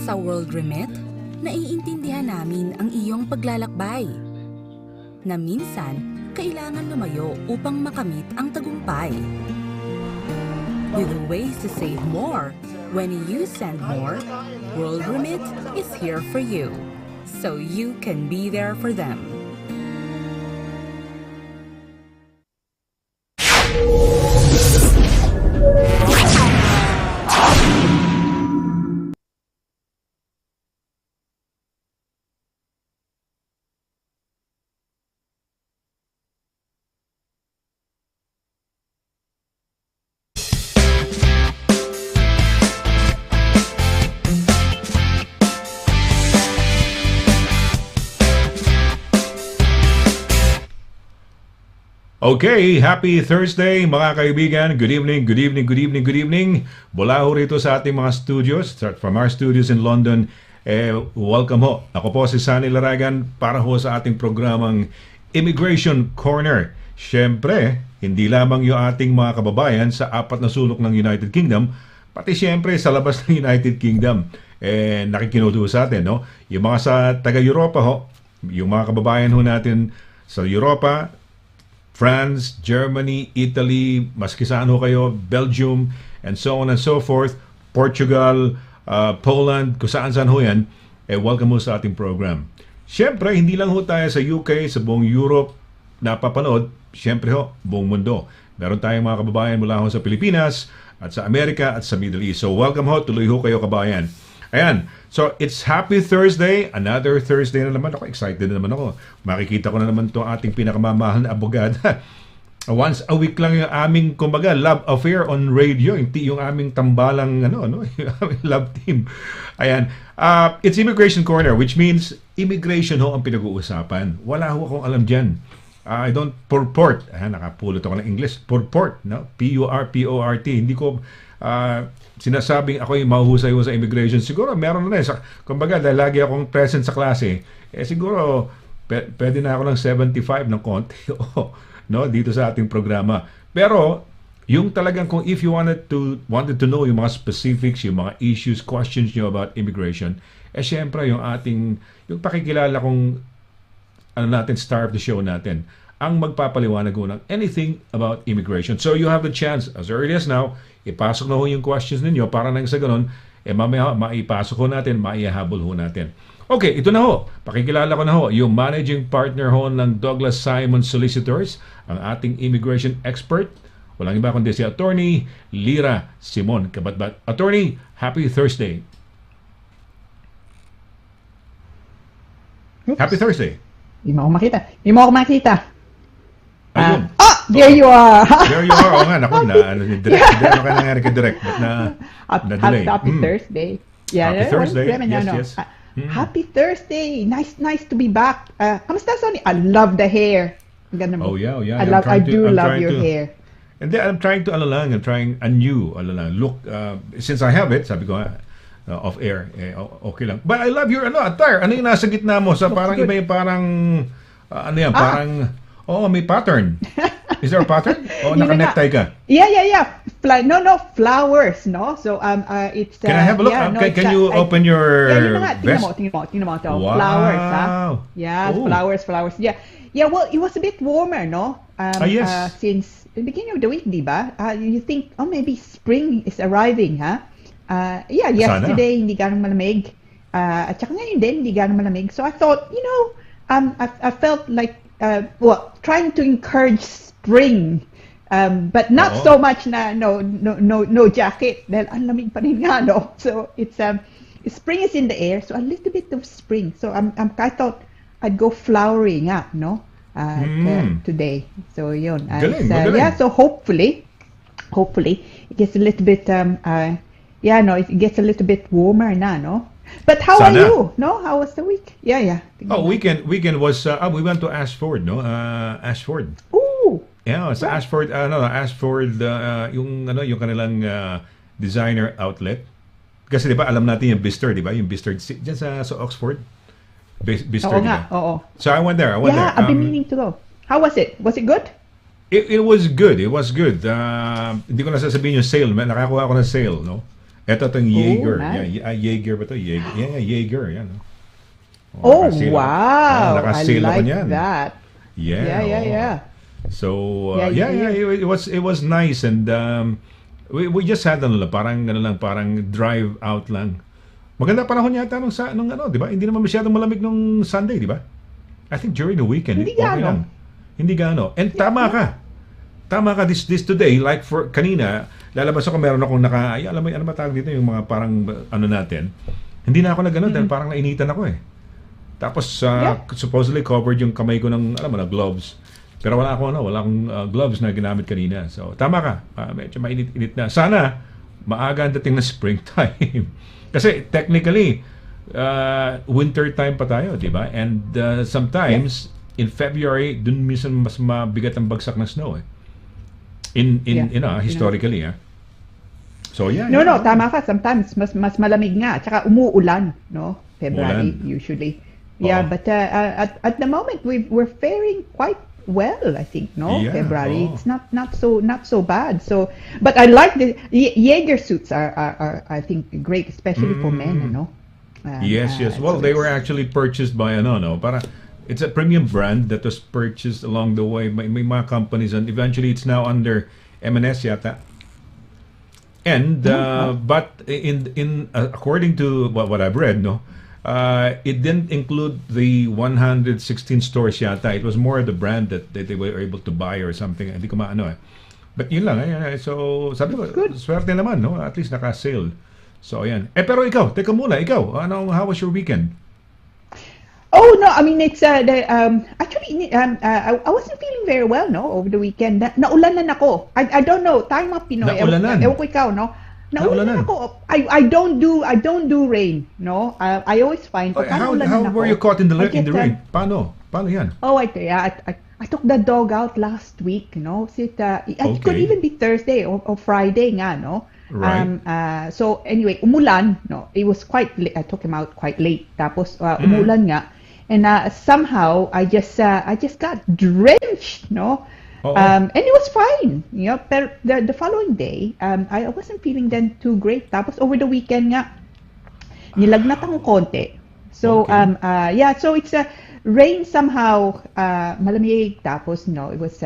Sa World Remit, naiintindihan namin ang iyong paglalakbay. Na minsan, kailangan lumayo upang makamit ang tagumpay. With ways to save more, when you send more, World Remit is here for you, so you can be there for them. Okay, happy Thursday mga kaibigan. Good evening, good evening, good evening, good evening. Mula ho rito sa ating mga studios, from our studios in London. Welcome ho. Ako po si SONNY LARAGAN para ho sa ating programang Immigration Corner. Siyempre, hindi lamang yung ating mga kababayan sa apat na sulok ng United Kingdom, pati siyempre sa labas ng United Kingdom. Nakikinuto sa atin, no? Yung mga sa taga-Europa ho, yung mga kababayan ho natin sa Europa, France, Germany, Italy, maski saan ho kayo, Belgium, and so on and so forth, Portugal, Poland, kung saan-saan ho yan, welcome ho sa ating program. Siyempre, hindi lang ho tayo sa UK, sa buong Europe napapanood, siyempre ho, buong mundo. Meron tayong mga kababayan mula ho sa Pilipinas, at sa Amerika, at sa Middle East. So welcome ho, tuloy ho kayo kabayan. Ayan, so it's happy Thursday, another Thursday na naman. Ako, excited na naman ako. Makikita ko na naman itong ating pinakamamahal na abogada. Once a week lang yung aming, kumbaga, love affair on radio. Yung aming tambalang, yung aming love team. Ayan, it's Immigration Corner, which means immigration ho ang pinag-uusapan. Wala ho akong alam dyan. I don't purport, nakapulot ako ng English, purport, no? P-U-R-P-O-R-T. Hindi ko sinasabing ako yung mahuhusay ho sa immigration. Siguro meron na kumbaga dahil lagi akong present sa klase, siguro pwede na ako ng 75 ng konti no, dito sa ating programa. Pero yung talagang kung if you wanted to know yung mga specifics, yung mga issues, questions nyo about immigration, syempre yung pakikilala kong star of the show natin, ang magpapaliwanag ho ng anything about immigration. So you have the chance, as early as now, ipasok na ho yung questions ninyo para nang sa ganun, mamaya maipasok ho natin, maihahabol ho natin. Okay, ito na ho. Pakikilala ko na ho, yung managing partner ho ng Douglas Simon Solicitors, ang ating immigration expert. Walang iba kundi si Attorney LIRA SIMON-CABATBAT. Attorney, happy Thursday. Oops. Happy Thursday. Hindi mo ako makita. Ayun. There you are. There you are. Oo nga, naku, ano ka nangyari kay Direct? Ba't na-delay? Happy Thursday. Yeah, Happy Thursday. Yes. Happy Thursday. Nice to be back. Kamusta, Sonny? I love the hair. Ganda mo. Oh, yeah. I do love your hair. And then I'm trying to, a new look. Since I have it, sabi ko, off air, okay lang. But I love your attire. Ano yung nasa gitna mo? Sa parang iba yung parang, parang, may pattern. Is there a pattern? Naka-necktie ka? Yeah. Flowers, no? So, it's... Can I have a look? Can you open your vest? Tingnan mo. Wow. Flowers, ha? Yeah, flowers. Yeah, well, it was a bit warmer, no? Yes. Since the beginning of the week, di ba? You think, maybe spring is arriving, ha? Yesterday, hindi ganun malamig. At saka ngayon din, hindi ganun malamig. So I thought, I felt like, trying to encourage spring, but not so much na no jacket dahil ang lamig pa rin nga, no? So it's spring is in the air, so a little bit of spring. So I thought I'd go flowery nga, no? Today. So yun. Magaling. Yeah, so hopefully it gets a little bit it gets a little bit warmer na, no? But how are you? No, how was the week? Yeah. Weekend was we went to Ashford, no? Ashford. Ooh. Yeah, sa Ashford, yung kanilang designer outlet. Kasi 'di ba alam natin yung Bicester, 'di ba? Yung Bicester diyan sa Oxford. Bicester, Oo nga, oo. So I went there. Yeah, I've been meaning to go. How was it? Was it good? It was good. Hindi ko na sasabihin yung sale. Nakakuha ako ng sale, no? Ito itong Jaeger. nice. Jaeger ba ito? Jaeger. Yan. Oh, Nakasale. wow. I Nakasale ako like niyan. that. Yeah. So, Yeah. it was nice, and we just had parang drive out lang. Maganda panahon yata nung di ba? Hindi naman masyadong malamig nung Sunday, di ba? I think during the weekend, Hindi okay gaano. lang. Hindi gaano. And tama ka this today, like for kanina, lalabas ako, meron akong alam mo, ano ba tawag dito, yung mga parang natin. Hindi na ako dahil parang nainitan ako eh. Tapos supposedly covered yung kamay ko ng na gloves. Pero wala akong gloves na ginamit kanina. So tama ka. Medyo mainit-init na. Sana maaga ang dating na springtime. Kasi technically winter time pa tayo, di ba? And sometimes in February dun minsan mas mabigat ang bagsak ng snow eh. Historically, So No, tama ka. Sometimes mas malamig nga. Tsaka umuulan, no? February usually. Yeah, but at the moment we're faring quite well, I think, no? Yeah, February, it's not so bad. So, but I like the Jaeger suits are I think great, especially for men, no? Yes. Well, they were actually purchased by para it's a premium brand that was purchased along the way by mga companies, and eventually it's now under M&S yata. And but in according to what I've read, it didn't include the 116 stores yata. It was more the brand that they were able to buy or something. Hindi ko maano eh. But yun lang. So sabi ko, swerte naman, no? At least naka-sale. So ayan. Pero teka muna, how was your weekend? Oh no, I mean it's actually I wasn't feeling very well, no, over the weekend. Naulanan ako. I don't know, time up Pinoy. Naulanan. Ewan ko ikaw, no. Naulanan ako. I don't do rain, no. I always find How were you caught in the rain? Paano yan? Oh, I took the dog out last week, no. It could even be Thursday or Friday nga, no. Right. So anyway, umulan, no. It was quite late. I took him out quite late. Tapos umulan nga. And somehow I just got drenched, no. And it was fine, But the following day, I wasn't feeling then too great. Tapos over the weekend nga, nilagnat akong konti. So so it's rain somehow malamig. Tapos it was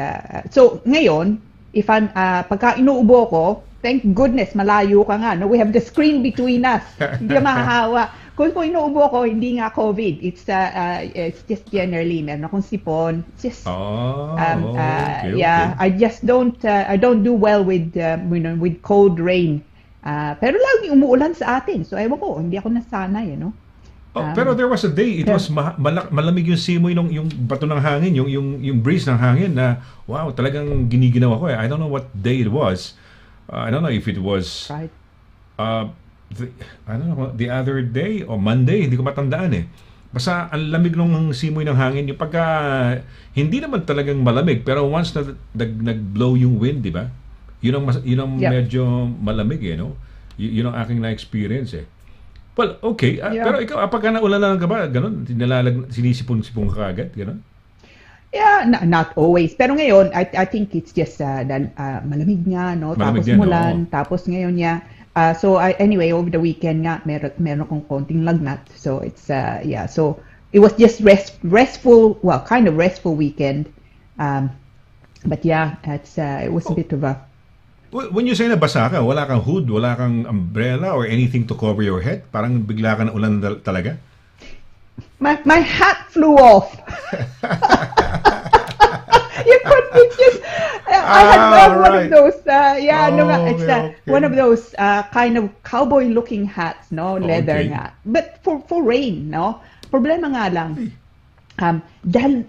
so ngayon, if I'm pagka inuubo ko, thank goodness malayo ka nga, no. We have the screen between us. Hindi ka mahahawa. Kung inuubo ko, hindi nga COVID. It's just generally meron akong sipon. Just okay. I just don't do well with with cold rain. Pero lagi umuulan sa atin. So ewan ko, hindi ako nasanay, pero there was a day it was malamig yung simoy yung bato ng hangin, yung breeze ng hangin na wow, talagang giniginaw ako eh. I don't know what day it was. I don't know if it was right. I don't know, the other day o Monday, hindi ko matandaan eh. Basta ang lamig ng simoy ng hangin, yung pagka hindi naman talagang malamig, pero once na nag-blow yung wind, di ba? Yun ang medyo malamig eh, no? Yun ang aking na-experience eh. Well, okay. Pero ikaw, pagka naulanan ka ba, ganun? Sinisipon-sipon ka agad, ganun? Yeah, not always. Pero ngayon, I think it's just malamig nga, no? Malamig tapos din, mulan, tapos ngayon so anyway, over the weekend nga, meron akong konting lagnat. So it's so it was just restful, well, kind of restful weekend. But it was a bit of a. When you say nabasa ka, wala kang hood, wala kang umbrella or anything to cover your head? Parang bigla ka na ulan talaga? My hat flew off. It's just I had one of those one of those kind of cowboy looking hats, no, leather nga. But for rain, no. Problema nga lang. Dahil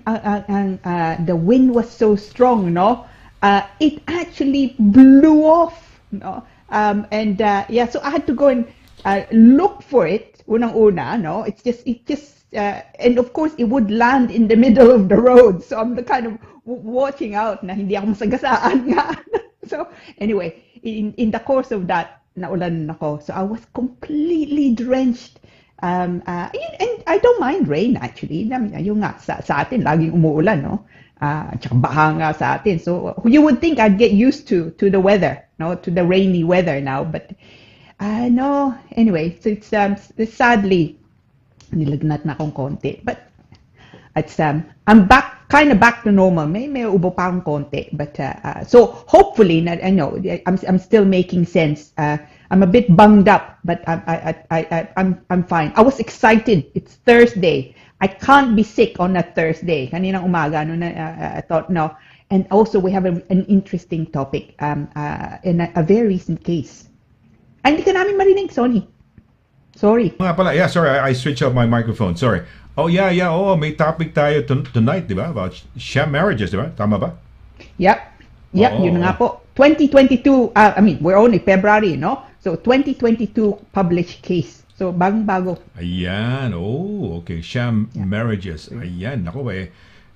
the wind was so strong, no. It actually blew off, no. So I had to go and look for it unang-una, no. It just and of course it would land in the middle of the road, so I'm the kind of watching out na hindi ako masagasaan nga. So anyway, in the course of that, naulan ako, so I was completely drenched. And I don't mind rain actually. Yung nga sa atin laging umuulan, no. Tsaka baha nga sa atin, so you would think I'd get used to the weather, no, to the rainy weather now, but No. Anyway, so it's sadly nilagnat na akong konti. But it's I'm kind of back to normal. May ubo pa akong konti. But so hopefully, I know I'm still making sense. I'm a bit bunged up, but I'm fine. I was excited. It's Thursday. I can't be sick on a Thursday. Kaninang umaga, I thought no. And also we have an interesting topic in a very recent case. Ay, hindi ka namin marinig, Sonny. Sorry. Nga pala, yeah, sorry, I switched off my microphone. Sorry. Oh, yeah, may topic tayo tonight, di ba? About sham marriages, di ba? Tama ba? Yep, yun na nga po. 2022, I mean, we're only February, no? So, 2022 published case. So, bagong-bago. Ayan, okay. Sham marriages. Ayan, ako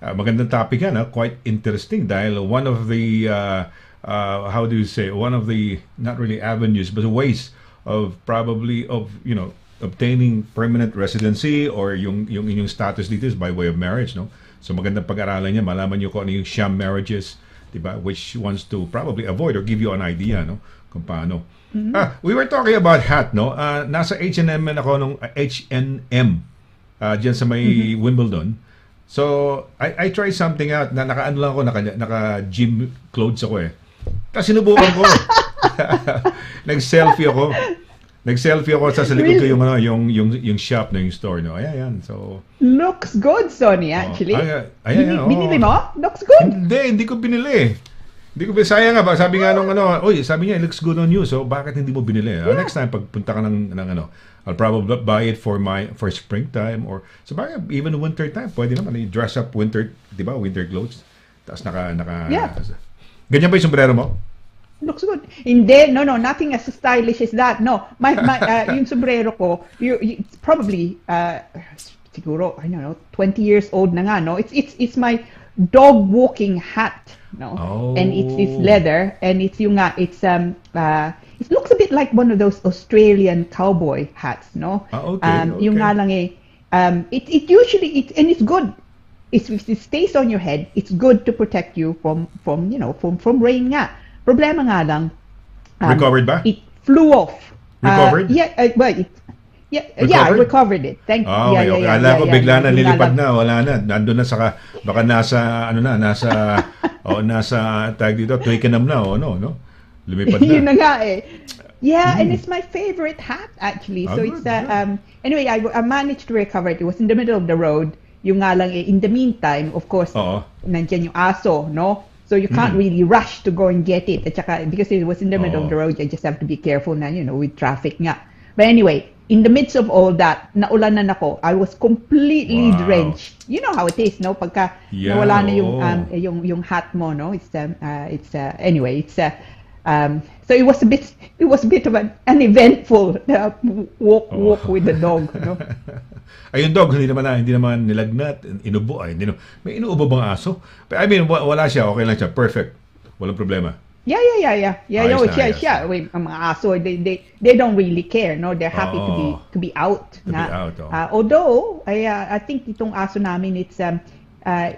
magandang topic yan, quite interesting dahil one of the, how do you say, one of the, not really avenues, but ways of probably, obtaining permanent residency or yung inyong status dito is by way of marriage, no? So magandang pag-aralan niya, malaman niyo kung ano yung sham marriages, diba? Which wants to probably avoid or give you an idea, no? Kung paano. We were talking about hat, no? Nasa H&M ako nung H&M diyan sa may Wimbledon. So I tried something out na naka-ano lang ako, naka-gym clothes ako eh. Tapos sinubukan ko. Nag-selfie ako sa likod ko yung shop na yung store, no. Ayan. So looks good, Sonny, actually. Binili mo? Looks good. Hindi ko binili. Sayang nga ba, sabi nga nung sabi niya, it looks good on you. So bakit hindi mo binili? Next time pagpunta ka ng I'll probably buy it for springtime or so bagay, even winter time. Pwede naman i-dress up winter, 'di ba? Winter clothes. Tapos naka ganyan ba yung sombrero mo? Looks good. Hindi, no, nothing as stylish as that. No, my yung sombrero ko, it's probably siguro, I don't know, 20 years old na nga, no. It's my dog walking hat, no. And it's leather and it's yung it looks a bit like one of those Australian cowboy hats, no. Okay. Yung nga lang it usually and it's good. If it stays on your head, it's good to protect you from rain nga. Problema nga lang. Recovered ba? It flew off. Recovered? I recovered it. Thank you. Okay. Akala ko bigla na nilipad na, wala na. Nandun na baka nasa tag dito, Twickenham na, no? Lumipad na. Yun na nga eh. Yeah, and it's my favorite hat actually. So it's anyway, I managed to recover it. It was in the middle of the road. Yung nga lang in the meantime, of course, nandiyan yung aso, no? So you can't really rush to go and get it. At saka, because it was in the middle of the road, I just have to be careful na, with traffic nga. But anyway, in the midst of all that, naulanan ako. I was completely drenched. You know how it is, no? Pagka nawala na yung hat mo, no? Anyway, so it was a bit of an eventful walk with the dog, no? Ay, yung dog, hindi naman nilagnat, inubo. May inuubo bang aso? I mean, wala siya, okay lang siya, perfect. Walang problema. Yeah. Wait, ang mga aso, they don't really care, no? They're happy to be out. Although, I think itong aso namin, it's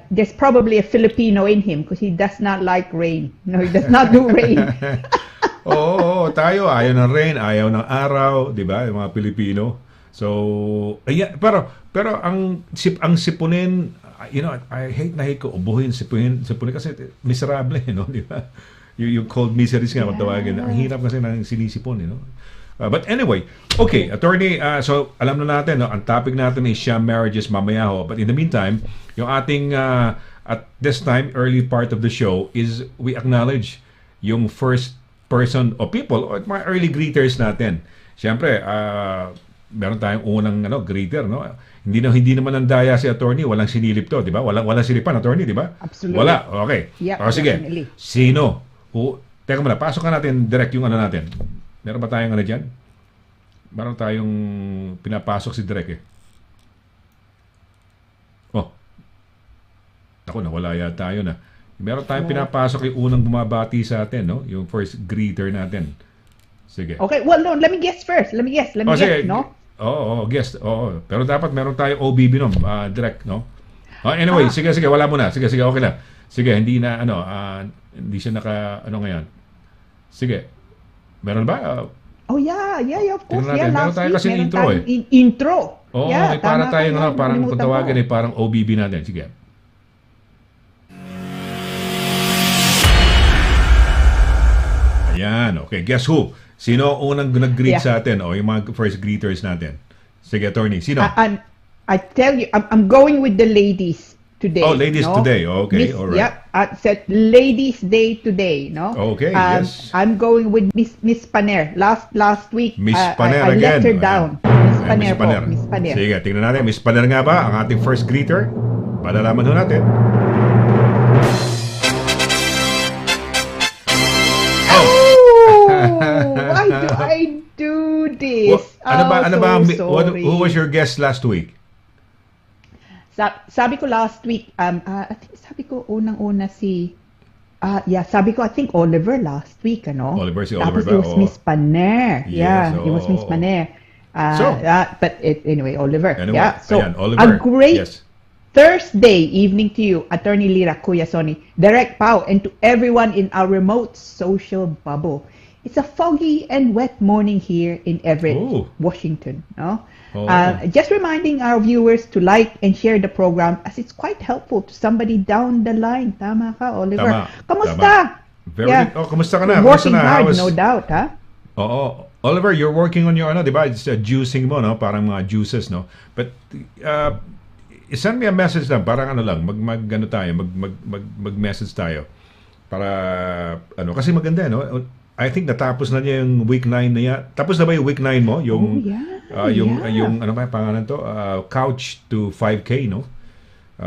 there's probably a Filipino in him because he does not like rain. No, he does not do rain. Tayo, ayaw ng rain, ayaw ng araw, di ba? Yung mga Pilipino. So, pero ang sipunin, I hate ko ubuhin, sipunin kasi miserable, di ba? Yung cold miseries nga kung tawagin. Ang hirap kasi ng sinisipon, but anyway, okay, attorney, so alam na natin, ang topic natin is sham marriages mamaya ho. But in the meantime, yung ating at this time, early part of the show is we acknowledge yung first person o people o mga early greeters natin. Siyempre, meron tayong unang greeter, no? Hindi naman ang daya si attorney, walang sinilip to, di ba? Walang silipan, attorney, di ba? Absolutely. Wala, okay. Yep, sige, definitely. Sino? Teka muna, pasok ka natin direct yung natin. Meron ba tayong dyan? Meron tayong pinapasok si Direk Ako, nawala yata yun Meron tayong pinapasok yung unang bumabati sa atin, no? Yung first greeter natin. Sige. Okay, well, no, let me guess first. Let me guess, no? Guess. Pero dapat meron tayong OBB, no? Direct, no? Anyway, sige, wala muna. Sige, okay lang. Sige, hindi na, hindi siya ngayon. Sige. Meron ba? Oh, yeah, of course. Tingnan Yeah, natin. Meron last tayo week, kasi meron intro tayong intro. Oo, yeah, para tama tayong ka yan, parang kung nalimutan tawagin ko. parang OBB natin. Sige. Ayan, okay. Guess who? Sino unang nag-greet sa atin? O yung mga first greeters natin? Sige, attorney. Sino? I tell you, I'm going with the ladies today. Oh, ladies today. Okay, all right. Yeah, I said Ladies Day today, no? Okay, yes. I'm going with Miss Paner. Last week, Miss Paner I again. let her down. Miss Ayan, Paner po, Miss Paner. Sige, tingnan natin. Miss Paner nga ba ang ating first greeter? Malalaman ho natin. Why do I do this? Who was your guest last week? Sabi ko last week, I think sabi ko unang-una sabi ko I think Oliver last week, ano? Oliver, si Tapos Oliver it was Miss Paner. Yes, It was Miss Paner. Anyway, Oliver. Anyway, yeah. So, ayan, Oliver. a great Yes. Thursday evening to you, Attorney Lira, Kuya Sonny, Direct Pao, and to everyone in our remote social bubble. It's a foggy and wet morning here in Everett, Washington. No? Just reminding our viewers to like and share the program as it's quite helpful to somebody down the line. Tama ka, Oliver. Tama. Kamusta? Very good. Oh, kamusta ka na? Working Kamusta na? hard, no doubt, ha? Oo. Oliver, you're working on your, di ba? It's juicing mo, no? Parang mga juices, no? But, send me a message lang. Parang mag-message tayo. Para, kasi maganda, no? I think natapos na niya yung week 9 na yan. Tapos na ba yung week 9 mo? Yung, yung ano ba yung pangalan to? Couch to 5K, no?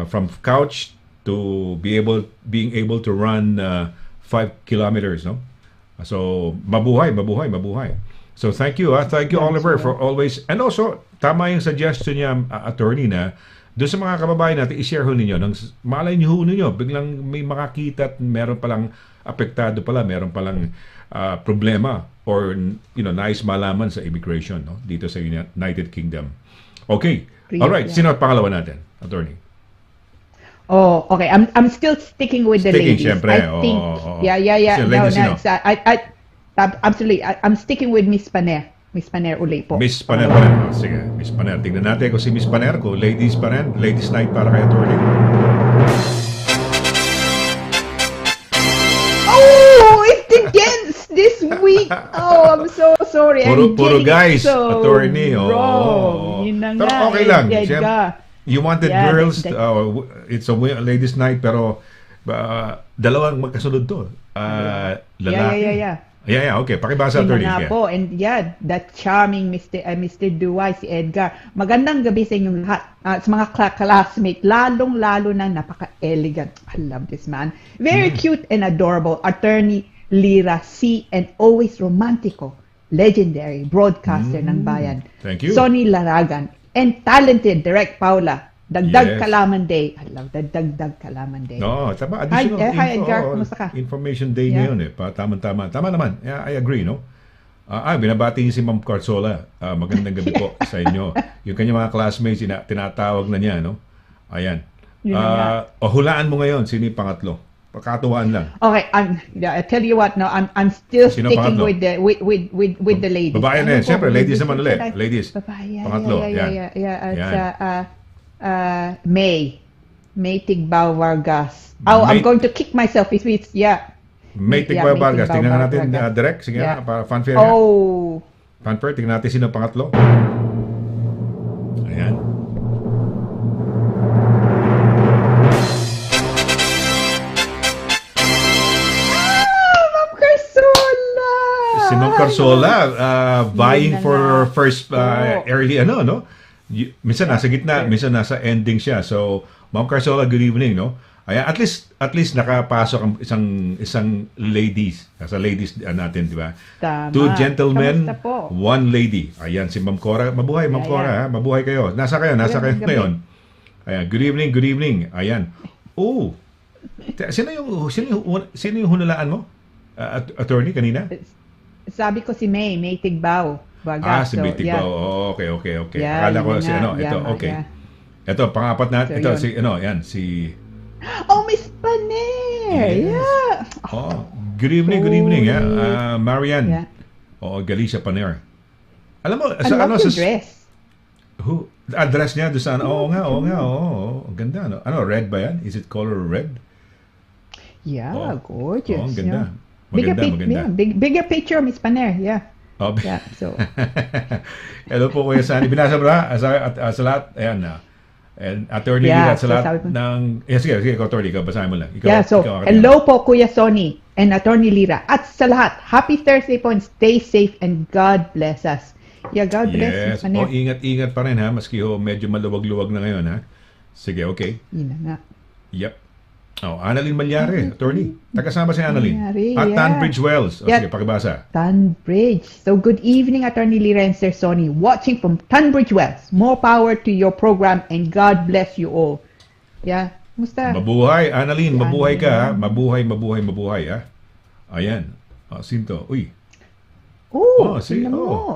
From couch to being able to run 5 kilometers, no? So, mabuhay. So, thank you, Thank you, Oliver, for always, and also, tama yung suggestion niya, attorney, na doon sa mga kababayan natin, i-share ho ninyo. Malay niyo biglang may makakita at meron palang apektado pala, meron palang problema or nais malaman sa immigration, no? Dito sa United Kingdom. Okay. All right. Sino at pangalawa natin, attorney? Oh, okay. I'm still sticking with the ladies. Siyempre. I think. Yeah. Absolutely. I'm sticking with Miss Paner. Miss Paner uli po. Miss Paner pa rin. Sige, Miss Paner. Tingnan natin kung si Miss Paner, kung ladies pa rin. Ladies night para kay attorney. This week. Oh, I'm so sorry. Puro guys, so attorney. Pero okay lang. You wanted girls, it's a ladies night, pero dalawang magkasunod to. Lalaki. Yeah, okay. Pakibasa, attorney. Po. And that charming Mr. Duway, si Edgar. Magandang gabi sa inyong lahat. Sa mga classmate, lalong-lalo na napaka-elegant. I love this man. Very cute and adorable. Attorney Lira, and always romantico, legendary broadcaster ng bayan. Thank you. Sonny Laragan, and talented Direct Paula. Dagdag Kalaman Day. I love that Dagdag Kalaman Day. No, tama. Additional hi Edgar, kumusta ka? Information day ngayon Tama. Tama naman. Yeah, I agree, no? Binabati niyo si Ma'am Carzola. Magandang gabi po sa inyo. Yung kanyang mga classmates, tinatawag na niya, no? Ayan. Hulaan mo ngayon, sino yung pangatlo? Pakatuwaan lang. Okay, I tell you what, no, I'm still sticking with the ladies. Babae na yan. Siyempre, ladies naman ulit. Ladies. Babae, pangatlo. May Tigbao Vargas. I'm going to kick myself if it's, May Tigbao Vargas. Tingnan natin direct. Sige na, para fanfare. Fanfare, tingnan natin sino pangatlo. Ayan. Si Ma'am Carzola, vying for first early, no? Minsan nasa gitna, minsan nasa ending siya. So, Ma'am Carzola, good evening, no? Ayan, at least nakapasok ang isang ladies. Sa ladies natin, di ba? Tama. 2 gentlemen, 1 lady. Ayan, si Ma'am Cora. Mabuhay, Ma'am Cora, ha? Mabuhay kayo. Nasa kayo ngayon. Ayan, good evening. Ayan. Oh, sino yung hunulaan mo? Attorney, kanina? Sabi ko si May Tigbao. Si May Tigbao. Okay. Akala ko si ito. Okay. Ito, pangapat na. Ito, si Miss Paner! Yes. Yeah! Good evening. Marian. Oo, Galicia Paner. Alam mo, I love your dress. Address niya doon sa oo nga. Ang ganda, no? Ano, red ba yan? Is it color red? Yeah, gorgeous. Oo, ang ganda. Yeah. Maganda. Bigger picture, Miss Paner. Yeah. Oh, Yeah, so. Hello po, Kuya Sunny. Binasa mo na sa lahat. Ayan na. And Attorney Lira, sa lahat ng... Sige, Attorney, basahin mo lang. Hello po, Kuya Sonny and Attorney Lira. At sa lahat, happy Thursday po and stay safe and God bless us. Yeah, God bless. Yes. Ingat-ingat pa rin ha, maski medyo maluwag-luwag na ngayon ha. Sige, okay. Yun na nga. Yep. Annalyn Malyari, attorney. Tagasama si Annalyn. Malyari, At Tunbridge Wells. Sige, pakibasa. Tunbridge. So good evening, Attorney Lira and Sir Sonny. Watching from Tunbridge Wells. More power to your program and God bless you all. Yeah. Musta? Mabuhay, Annalyn. Mabuhay ka ha. Mabuhay ha. Ayan. Sinto. Uy.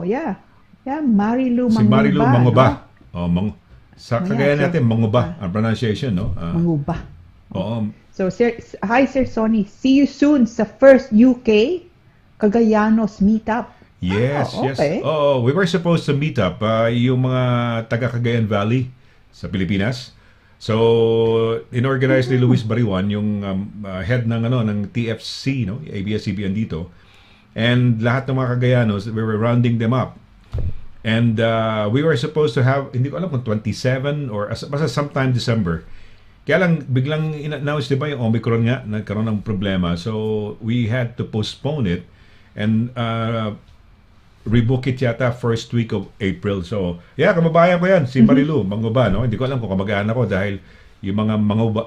Yeah. Yeah, Marilu Manguba. Si Marilu Manguba. No? Sa Cagayan natin, Manguba. Ang pronunciation, no? Manguba. Oo. So, hi Sir Sonny. See you soon sa first UK Cagayanos meetup. Yes, okay. yes. We were supposed to meet up yung mga taga Cagayan Valley sa Pilipinas. So, inorganize ni Luis Bariwan, yung head ng TFC, no? ABS-CBN dito. And lahat ng mga Cagayanos, we were rounding them up. And we were supposed to have, hindi ko alam kung 27 or basta sometime December. Kaya lang, biglang in-announce, di ba, yung Omicron nga, nagkaroon ng problema. So, we had to postpone it and rebook it yata first week of April. So, yeah, kababayan ko yan, si Marilu Manguba, no? Hindi ko alam kung kamag-anak ko dahil yung mga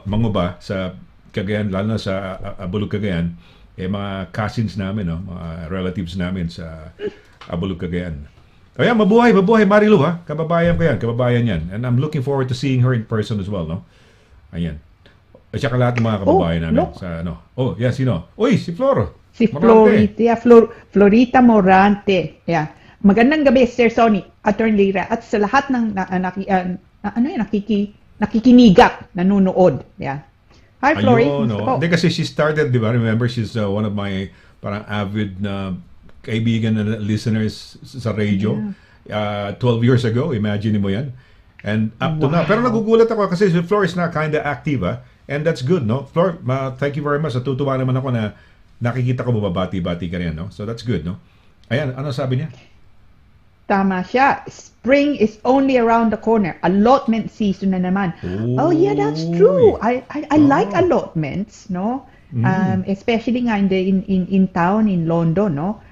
Manguba sa Cagayan, lalo na sa Abulug, Cagayan, mga cousins namin, no? Mga relatives namin sa Abulug, Cagayan. Kaya mabuhay Marilu, ha? Kababayan ko yan, kababayan yan. And I'm looking forward to seeing her in person as well, no? Ayan. At saka lahat ng mga kababayan namin sa ano. Yeah, sino? Uy, si Flor. Si Florita, Florita Morante. Yeah. Magandang gabi, Sir Sonny, Attorney Lira, at sa lahat ng nakikinigak, nanonood. Yeah. Hi, Flori. Hindi kasi she started, di ba? Remember, she's one of my parang avid na kaibigan na listeners sa radio. 12 years ago, imagine mo yan. And up to now. Pero nagugulat ako kasi si Flor is na kinda active, ha? And that's good, no? Flor, thank you very much. Natutuwa naman ako na nakikita ko bumabati-bati ka rin, no? So that's good, no? Ayan, ano sabi niya? Tama siya. Spring is only around the corner. Allotment season na naman. Oh yeah, that's true. I like allotments, no? Especially nga in town in London, no?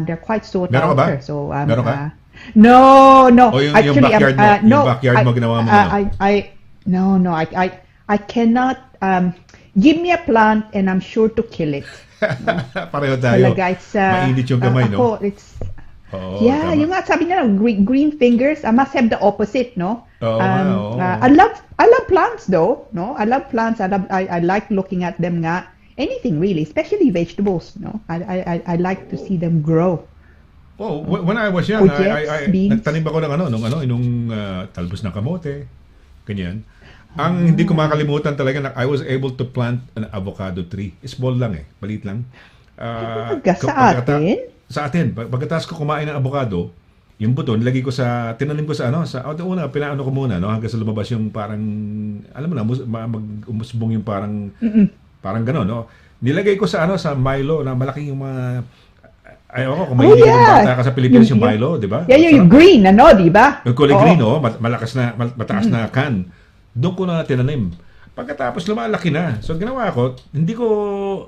They're quite sought after. So Meron ka? No. Actually, yung backyard mo ginawa mo I cannot give me a plant and I'm sure to kill it. Pareho tayo. Mainit yung kamay, no? Tama. Yung nga sabi nila, green fingers. I must have the opposite, no? I love plants though, no? I love plants. I like looking at them nga. Anything really, especially vegetables, no? I like to see them grow. When I was young, nagtanim ako nung talbos ng kamote, ganyan. Ang hindi ko makalimutan talaga, I was able to plant an avocado tree. Small lang maliit lang. Sa atin, pagkatapos ko kumain ng avocado, yung buto, nilagay ko tinanim ko pinaano ko muna, no? Hanggang sa lumabas yung parang, alam mo na, umusbong yung parang gano'n, no? Nilagay ko sa Milo, na malaking yung mga, ayaw ko, kung may hindi bata ka sa Pilipinas yung Milo, di ba? Yeah, yung green, di ba? Yung kulay green, mataas na can. Doon ko na tinanim. Pagkatapos lumalaki na. So ginawa ko,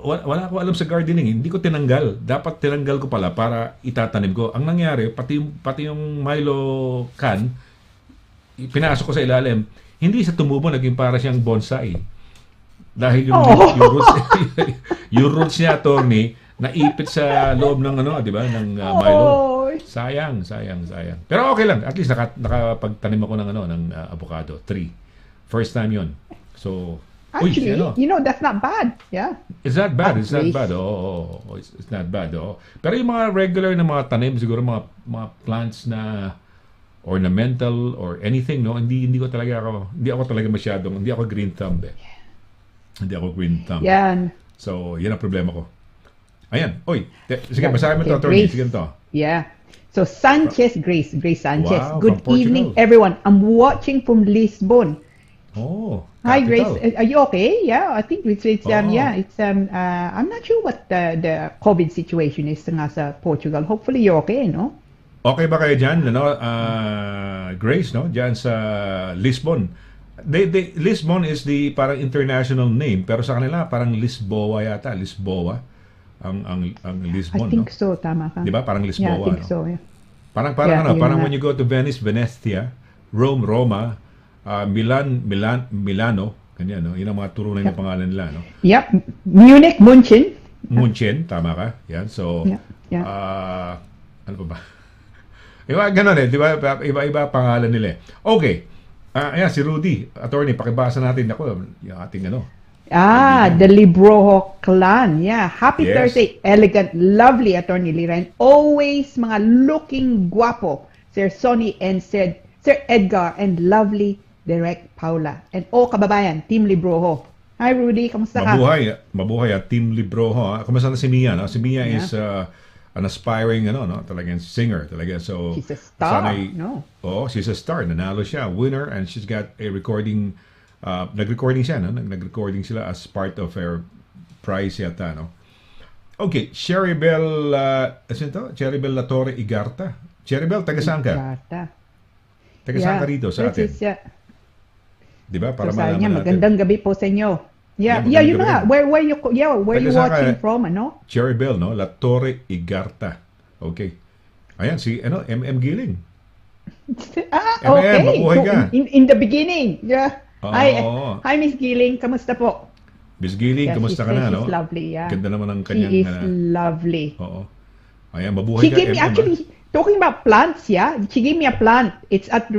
wala ko alam sa gardening, hindi ko tinanggal. Dapat tinanggal ko pala para itatanim ko. Ang nangyari, pati yung Milo can, pinasok ko sa ilalim. Hindi sa tumubo, naging para siyang bonsai. Dahil yung roots niya, attorney, naipit sa loob ng di ba, ng Milo. Sayang. Pero okay lang, at least nakapagtanim ako ng avocado tree. First time yun. So, actually, that's not bad. Yeah. It's not bad. It's not bad. It's not bad. Pero yung mga regular na mga tanim, siguro mga plants na ornamental or anything, no? Hindi ako talaga masyadong, hindi ako green thumb. Hindi ako green thumb. Yan. So, yan ang problema ko. Ayan. Oy, sige, basahin mo to, attorney. Sige to. Yeah. So Sanchez, Grace Sanchez. Wow, Good from Portugal. evening, everyone. I'm watching from Lisbon. Oh, Hi, capital. Grace. Are you okay? Yeah, I think it's yeah, it's I'm not sure what the COVID situation is nga sa Portugal. Hopefully you're okay, no? Okay ba kayo dyan, ano, Grace, no? Dyan sa Lisbon. Lisbon is the parang international name, pero sa kanila parang Lisboa yata, Lisboa. Ang Lisbon, I think no? so, tama ka. Di ba? Parang Lisboa, Yeah, I think no? so, yeah. Parang Yeah, ano, yun parang nga. when you go to Venice, Venezia, Rome, Roma, Milano, ganyan, no? Yun ang mga turunan ng pangalan nila, no? Yep. Munich, München. Munchen, tama ka? Yan, so, Yeah. ano pa ba? Iba, ganun di ba? Iba pangalan nila. Okay. Ayan, si Rudy, attorney, pakibasa natin ako, yung ating ano. The Libroho clan. Yeah. Happy Yes. Thursday. Elegant, lovely Attorney Lira. And always mga looking guapo. Sir Sonny and Sir Edgar and lovely Direct Paula. And kababayan, Team Libroho. Hi Rudy, kamusta ka? Mabuhay at Team Libroho. Kamusta na si Mia, no? Si Mia is an aspiring, no? Talagang singer, talaga. So, She's a star, sana'y- no? Oo, she's a star. Nanalo siya, winner, and she's got a recording. Nag-recording siya, no? Nag-recording sila as part of her prize yata, no? Okay, Cheribel, Cheribel Latore Igarta. Cheribel, taga saan ka? Gata. Taga saan ka rito sa atin? Di ba? Para So, sabi niya, malaman natin. magandang gabi po sa inyo. Yeah, Yeah, yun magandang nga. Where you Taga saan watching ka? from, ano? Cheribel, no? Latore Igarta. Okay. Ayan, si, MM Giling. Okay. mabuhay ka. In the beginning. Yeah. Oo. Hi, Miss Giling. Kamusta po? Miss Giling, Yeah, kamusta ka na, no? She's lovely, yeah. Ganda naman ang She kanyang... is lovely. Oo. Ayan, mabuhay She ka, gave me, MM, actually, talking about plants, yeah. She gave me a plant. It's at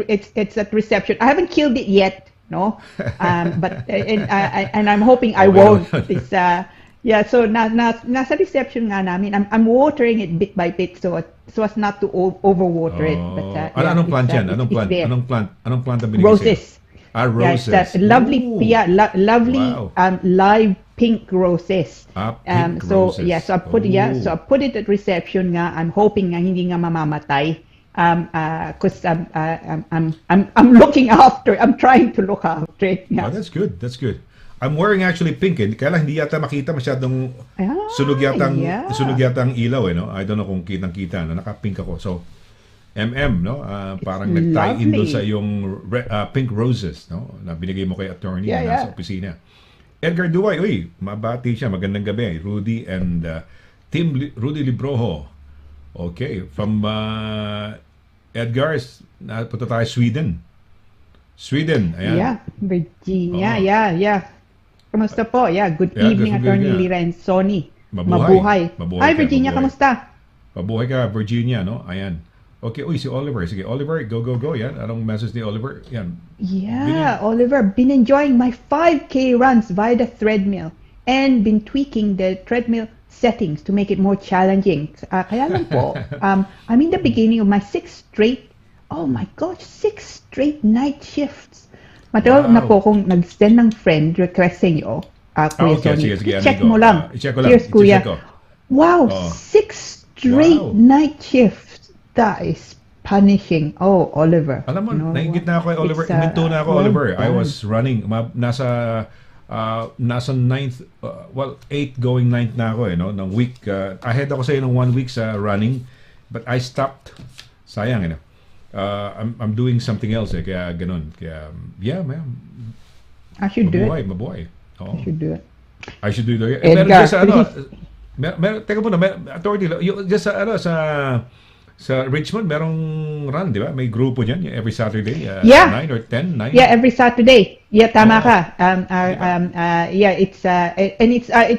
reception. I haven't killed it yet, no. But and I'm hoping I Okay, won't. no. It's so nasa reception nga namin. I'm watering it bit by bit so as not to overwater it. But anong plant yan? Anong plant? there. Anong plant ang binigay Roses. sa'yo? Roses. Yeah, it's lovely. Ooh. Yeah, lovely. Wow. Live pink roses. Pink so roses. yeah, so I put I put it at reception nga. I'm hoping nga hindi nga mamamatay. Cause I'm looking after. I'm trying to look after it. Oh, Yeah. that's good. That's good. I'm wearing actually pink. Kaya lang hindi yata makita masyadong sunog yata ang ilaw, no? I don't know kung kitang-kita, no? Naka-pink ako. So, no? Parang nag-tie in doon sa yung pink roses, no? Na binigay mo kay attorney na nasa opisina. Edgar Duway, uy, mabati siya. Magandang gabi. Rudy and Team Rudy Libroho. Okay. From Edgar, punta tayo Sweden. Ayan. Yeah, Virginia. Yeah. Kamusta po? Yeah, good evening, good Attorney evening. Lira and Sonny. Mabuhay. Hi, Virginia. Kamusta? Mabuhay ka, Virginia, no? Ayan. Okay, uy, si Oliver. Sige, Oliver, go. Yan. Anong message ni Oliver? Yan. Yeah, Oliver, been enjoying my 5K runs via the treadmill and been tweaking the treadmill settings to make it more challenging. Kaya lang po, I'm in the beginning of my 6 straight night shifts. Matagal na po kung nag-send ng friend request sa inyo, Kuya Sonny. Sige, I-check amigo. mo lang. I-check ko lang. Cheers, Kuya. I-check ko. Wow, 6 straight night shifts. That is punishing. Oh, Oliver. Alam mo, you know nainggit na ako kay Oliver. It's, Iminto na ako, well Oliver. I done. was running. Nasa 9th, 8th going 9th na ako, no? Ng week. Ahead ako sa'yo ng 1 week sa running. But I stopped. Sayang, I'm doing something else, kaya ganun. Kaya, yeah, ma'am. I should do it. Mabuhay. Oo. I should do it. I should do it. Edgar, Meron dyan sa please. teka muna, authority, just sa Richmond, merong run, di ba? May grupo dyan, every Saturday, 9 or 10, 9? Yeah, every Saturday. Yeah, tama ka. Yeah, it's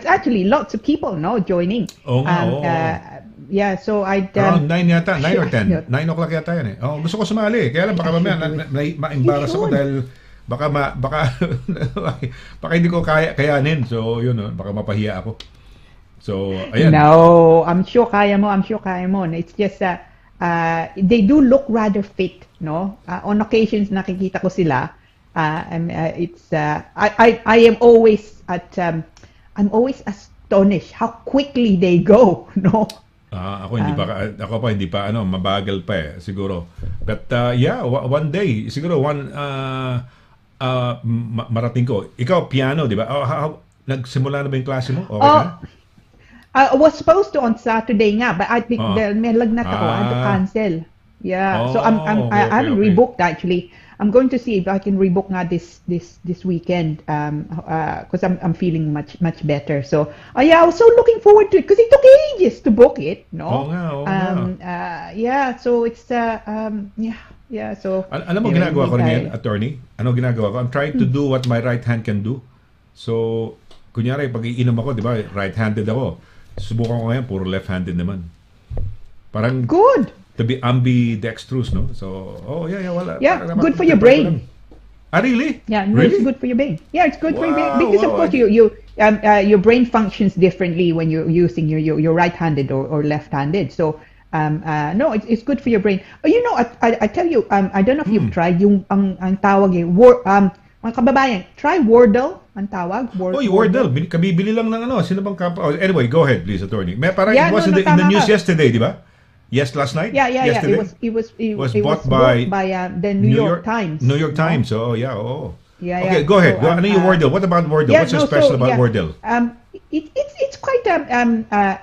actually lots of people, no, joining. Yeah, so I'd... Around 9 yata, 9 or 10. 9 o'clock yata yan eh. Oh, gusto ko sumali. Kaya lang baka mamaya ma-embarrass ako dahil baka hindi ko kayanin. So, yun, baka mapahiya ako. So, ayan. No, I'm sure kaya mo. It's just they do look rather fit, no? On occasions nakikita ko sila. I am always at astonished how quickly they go, no? Ako pa hindi pa mabagal pa siguro. But one day siguro marating ko. Ikaw piano, 'di ba? Nagsimula na ba yung klase mo? Okay na? I was supposed to on Saturday nga, but I think may lagnat ako. I had to cancel. Yeah. So I haven't rebooked actually. I'm going to see if I can rebook nga this weekend because I'm feeling much better. So I was so looking forward to it because it took ages to book it, no? So it's so alam mo ginagawa ko rin attorney? Ano ginagawa ko? I'm trying to do what my right hand can do. So kunyari pag iinom ako, 'di ba? Right-handed ako. Subukan ko ngayon puro left-handed naman. Parang good. To be ambidextrous, no? So, wala. Yeah, good for your brain. Really? Yeah, really? It's good for your brain. Yeah, it's good for your brain because of course your brain functions differently when you're using your right-handed or left-handed. So, no, it's good for your brain. I tell you, I don't know if you've tried yung ang tawag mga kababayan, try Wordle ang tawag. Wordle. Kabibili lang ng sino bang anyway, go ahead, please, attorney. Parang it was in the news yesterday, di ba? Yes, last night? Yeah. Yesterday? It was bought by the New York Times. New York Times. Yeah. Okay, go ahead. Ano yung Wordle? What about Wordle? What's so special about Wordle? It's quite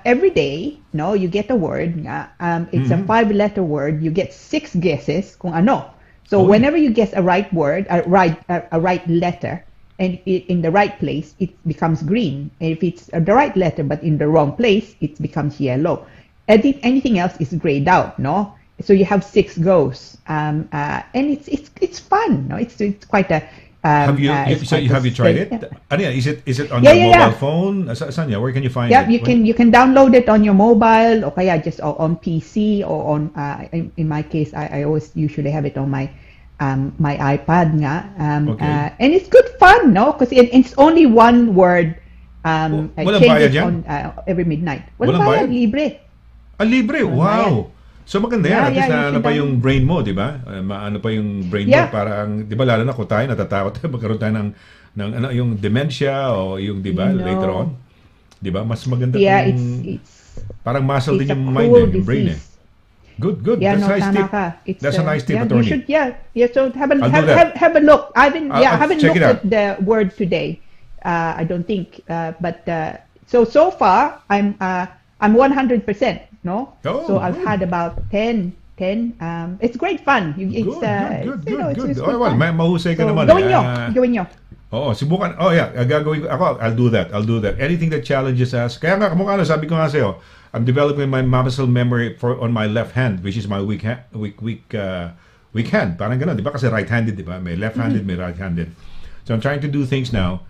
every day, no, you get a word. It's a 5-letter word. You get 6 guesses kung ano. So whenever you guess a right word, a right letter, and in the right place, it becomes green. And if it's the right letter but in the wrong place, it becomes yellow. Anything else is grayed out, no? So you have 6 goes, and it's fun, no? It's quite a. Have you tried it? Is it on your mobile phone? Sanya, where can you find it? You can download it on your mobile, or just on PC or on. In my case, I always usually have it on my iPad nga. And it's good fun, no? Because it's only one word. Walang bayad yan? Every midnight. Walang bayad, libre. Libre? Wow! So maganda yan. At least pa yung brain mo, di ba? Ano pa yung brain mo? Parang, di ba, lalo na kung tayo natatakot tayo, magkaroon tayo ng yung dementia o yung, di ba, later on. Di ba? Mas maganda it's parang muscle din yung mind yung brain Good. Yeah, that's a nice tip. That's a nice tip, attorney. You should, so have a look. I haven't looked at the word today. I don't think, but so far I'm 100%. No, so I've had about 10. It's great fun. It's good. Well, mahusay ka naman. Gawin nyo. Subukan. Gagawin ko. I'll do that. Anything that challenges us. Kaya nga, kamukha sabi ko nga sa'yo, I'm developing my muscle memory on my left hand, which is my weak hand. Parang gano'n, di ba? Kasi right-handed, di ba? May left-handed, may right-handed. So I'm trying to do things now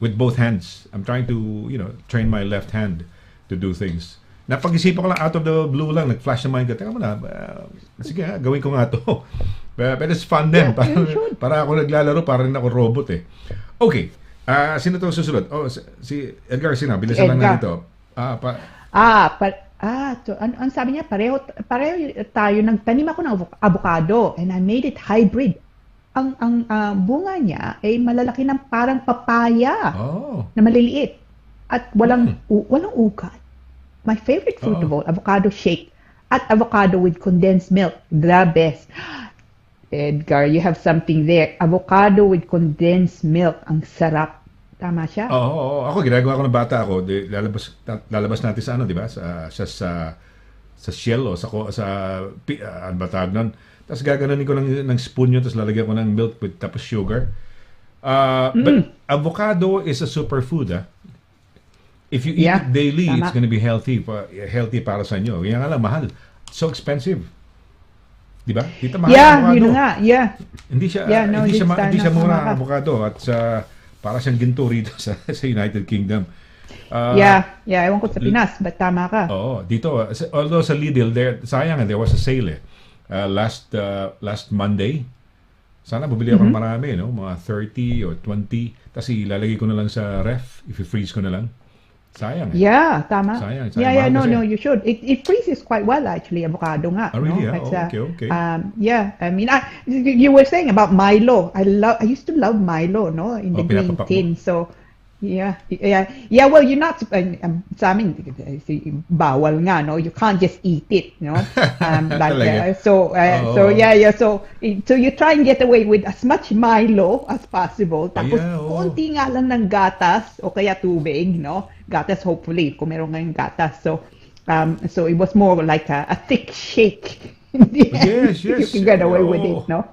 with both hands. I'm trying to, train my left hand to do things. Napag-isipan ko lang out of the blue lang, nag-flash na mind ko. Teka mo na, sige gawin ko nga to. But it's fun din. Para ako naglalaro, parang ako robot Okay, sino to susunod? Si Edgar Sina, bilisan lang natin ito. Ang sabi niya, pareho tayo, nagtanim ako ng avocado and I made it hybrid. Ang bunga niya ay malalaki ng parang papaya na maliliit at walang ugat. My favorite fruit of all, avocado shake at avocado with condensed milk. The best. Edgar, you have something there. Avocado with condensed milk. Ang sarap. Tama siya? Ako, ginagawa ko ng bata ako. Lalabas natin sa di ba? Sa shell o ano ba tawag nun? Tapos gaganunin ko ng spoon yun, tapos lalagyan ko ng milk with tapos sugar. But avocado is a superfood, If you eat it daily, it's going to be healthy para sa inyo. Yan nga lang, mahal. So expensive. Di ba? Dito mahal ang avocado. Yun nga. Hindi siya mura ang avocado. At para siyang ginto rito sa United Kingdom. Ewan ko sa Pinas, but tama ka. Dito. Although sa Lidl, sayang, there was a sale last Monday. Sana bumili ako ng marami, mga 30 or 20. Tapos ilalagay ko na lang sa ref, if i-freeze ko na lang. Sayang. Tama. Sayang. No, you should. It freezes quite well actually, avocado nga. Really? No? Okay. I mean, you were saying about Milo. I used to love Milo, no, in the green tin. So, Yeah. Well, you're not. Sa amin, bawal nga, no? You can't just eat it, no? Talaga? So yeah. So you try and get away with as much Milo as possible. Tapos konti nga lang ng gatas o kaya tubig, no? Gatas, hopefully, kung meron ngayong gatas. So it was more like a thick shake. Yes. You can get away with it, no?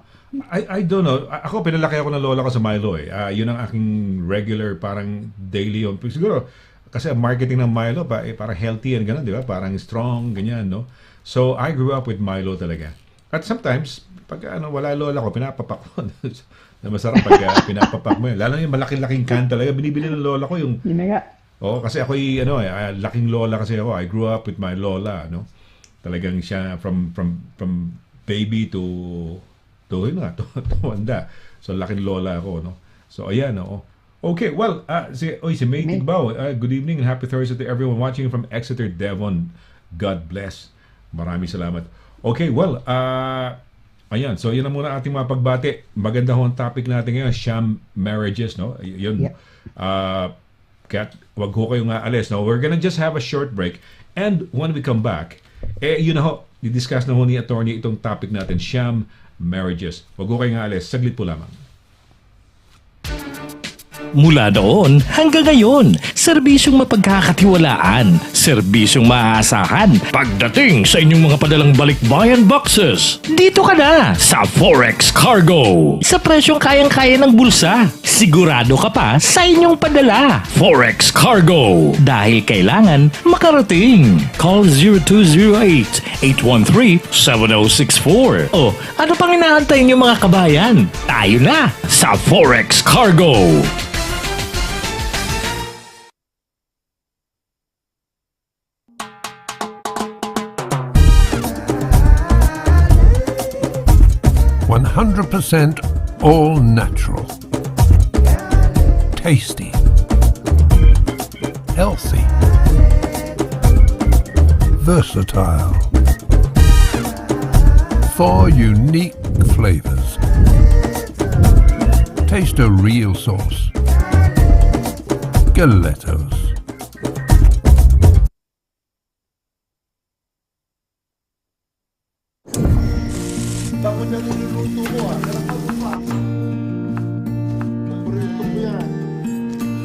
I don't know. Ako, pinalaki ako ng lola ko sa Milo eh. Yun ang aking regular, parang daily yun. Siguro, kasi ang marketing ng Milo, parang healthy and gano'n, di ba? Parang strong, ganyan, no? So, I grew up with Milo talaga. At sometimes, pag wala lola ko, pinapapak ko. Na masarap pag pinapapak mo yun. Lalo yung malaking-laking can talaga. Binibili ng lola ko yung... Yun na nga. Kasi ako laking lola kasi ako. I grew up with my lola, no? Talagang siya from baby to tumanda. So, laking lola ako, no? So, ayan, no? Okay, well, si May Tigbao, good evening and happy Thursday to everyone watching from Exeter, Devon. God bless. Maraming salamat. Okay, well, ayan. So, yun na muna ating mga pagbati. Maganda ho ang topic natin ngayon, Sham Marriages, no? Yun. Yeah. Kaya wag ho kayong aalis. No? We're gonna just have a short break. And when we come back, yun na ho, i-discuss na ho ni attorney itong topic natin, Sham Marriages. Wag ho kayong aalis. Saglit po lamang. Mula noon hanggang ngayon, serbisyong mapagkakatiwalaan, serbisyong maaasahan pagdating sa inyong mga padalang balikbayan boxes. Dito ka na sa Forex Cargo. Sa presyong kayang-kaya ng bulsa, sigurado ka pa sa inyong padala. Forex Cargo. Dahil kailangan makarating. Call 0208-813-7064. O ano pang inaantay niyo mga kabayan? Tayo na sa Forex Cargo. %, all natural, tasty, healthy, versatile, 4 unique flavors. Taste a real sauce. Galettos.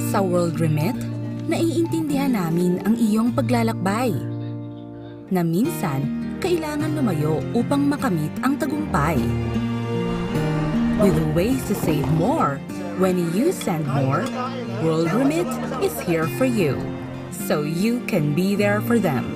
Sa World Remit, naiintindihan namin ang iyong paglalakbay. Na minsan, kailangan lumayo upang makamit ang tagumpay. With ways to save more, when you send more, World Remit is here for you, so you can be there for them.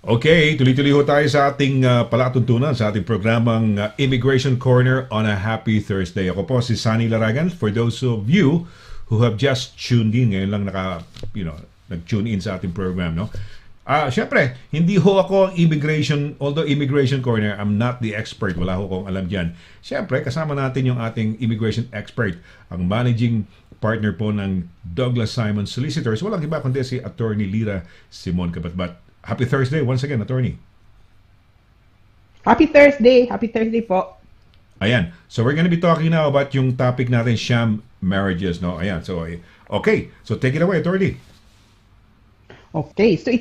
Okay, tuloy-tuloy ho tayo sa ating palatuntunan sa ating programang Immigration Corner on a Happy Thursday. Ako po si Sonny LARAGAN. For those of you who have just tuned in, ngayon lang nag-tune in sa ating program, no? Siyempre, hindi ho ako although Immigration Corner, I'm not the expert. Wala ho akong alam dyan. Siyempre, kasama natin yung ating immigration expert, ang managing partner po ng Douglas Simon Solicitors. Walang iba kundi si Attorney LIRA SIMON-CABATBAT. Happy Thursday once again, Attorney. Happy Thursday po. Ayan. So we're gonna be talking now about yung topic natin, Sham Marriages, no? Ayan. So okay. So take it away, Attorney. Okay. So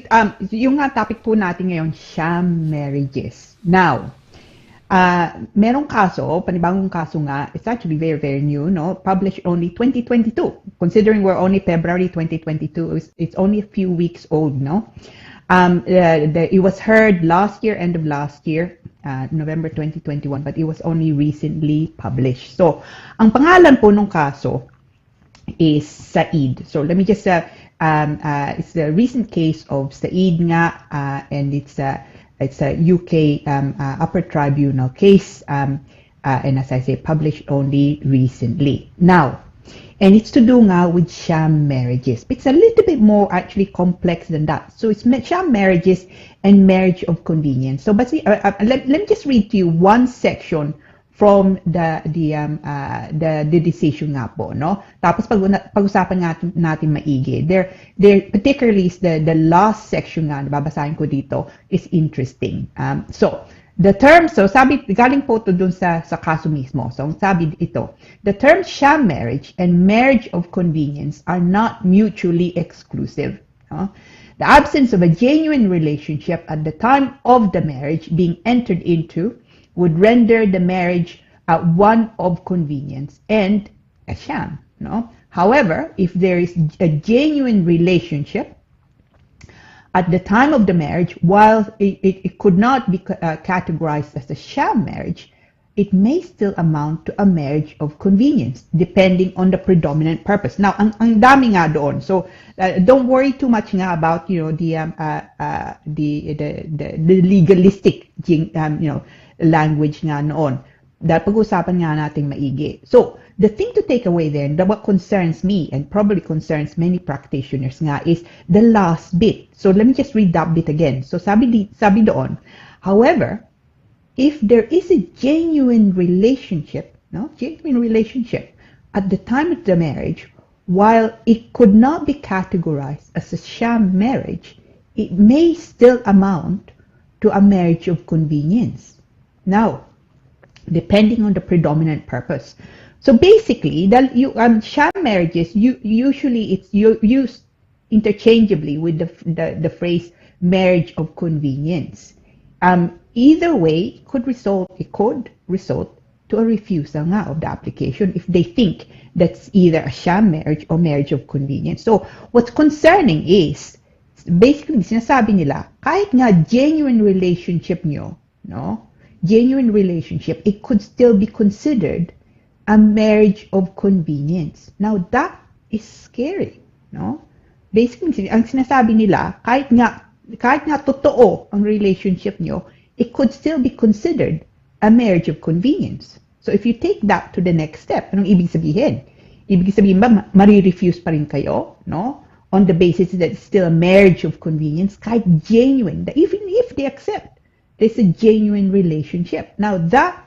yung topic po natin ngayon, Sham Marriages. Now, merong kaso, panibagong kaso nga, it's actually very, very new, no? Published only 2022. Considering we're only February 2022, it's only a few weeks old, no? It was heard end of last year, November 2021, but it was only recently published. So, ang pangalan po ng kaso is Said. So, let me just, it's the recent case of Said nga, and it's a UK upper tribunal case, and as I say, published only recently. Now, and it's to do nga with sham marriages. It's a little bit more actually complex than that. So it's sham marriages and marriage of convenience. So but let me just read to you one section from the decision nga po, no? Tapos pag-usapan natin maigi. There particularly is the last section nga babasahin ko dito is interesting. So the term, so sabi galing po to dun sa kaso mismo. So sabi ito, the term sham marriage and marriage of convenience are not mutually exclusive. No? The absence of a genuine relationship at the time of the marriage being entered into would render the marriage one of convenience and a sham. No? However, if there is a genuine relationship at the time of the marriage, while it could not be categorized as a sham marriage, it may still amount to a marriage of convenience, depending on the predominant purpose. Now, ang dami nga doon. So, don't worry too much nga about, you know, the legalistic, language nga noon. Dahil pag-usapan nga natin maigi. So, the thing to take away then, what concerns me and probably concerns many practitioners nga is the last bit. So, let me just read that bit again. So, sabi doon, however, if there is a genuine relationship at the time of the marriage, while it could not be categorized as a sham marriage, it may still amount to a marriage of convenience. Now, depending on the predominant purpose. So basically, sham marriages, usually it's used interchangeably with the phrase marriage of convenience. Either way, it could result to a refusal nga of the application if they think that's either a sham marriage or marriage of convenience. So what's concerning is, basically, sinasabi nila, kahit nga genuine relationship nyo, no? Genuine relationship, it could still be considered a marriage of convenience. Now, that is scary, no? Basically, ang sinasabi nila, kahit nga totoo ang relationship nyo, it could still be considered a marriage of convenience. So, if you take that to the next step, anong ibig sabihin? Ibig sabihin ba, marirefuse pa rin kayo, no? On the basis that it's still a marriage of convenience, kahit genuine, that even if they accept there's a genuine relationship. Now, that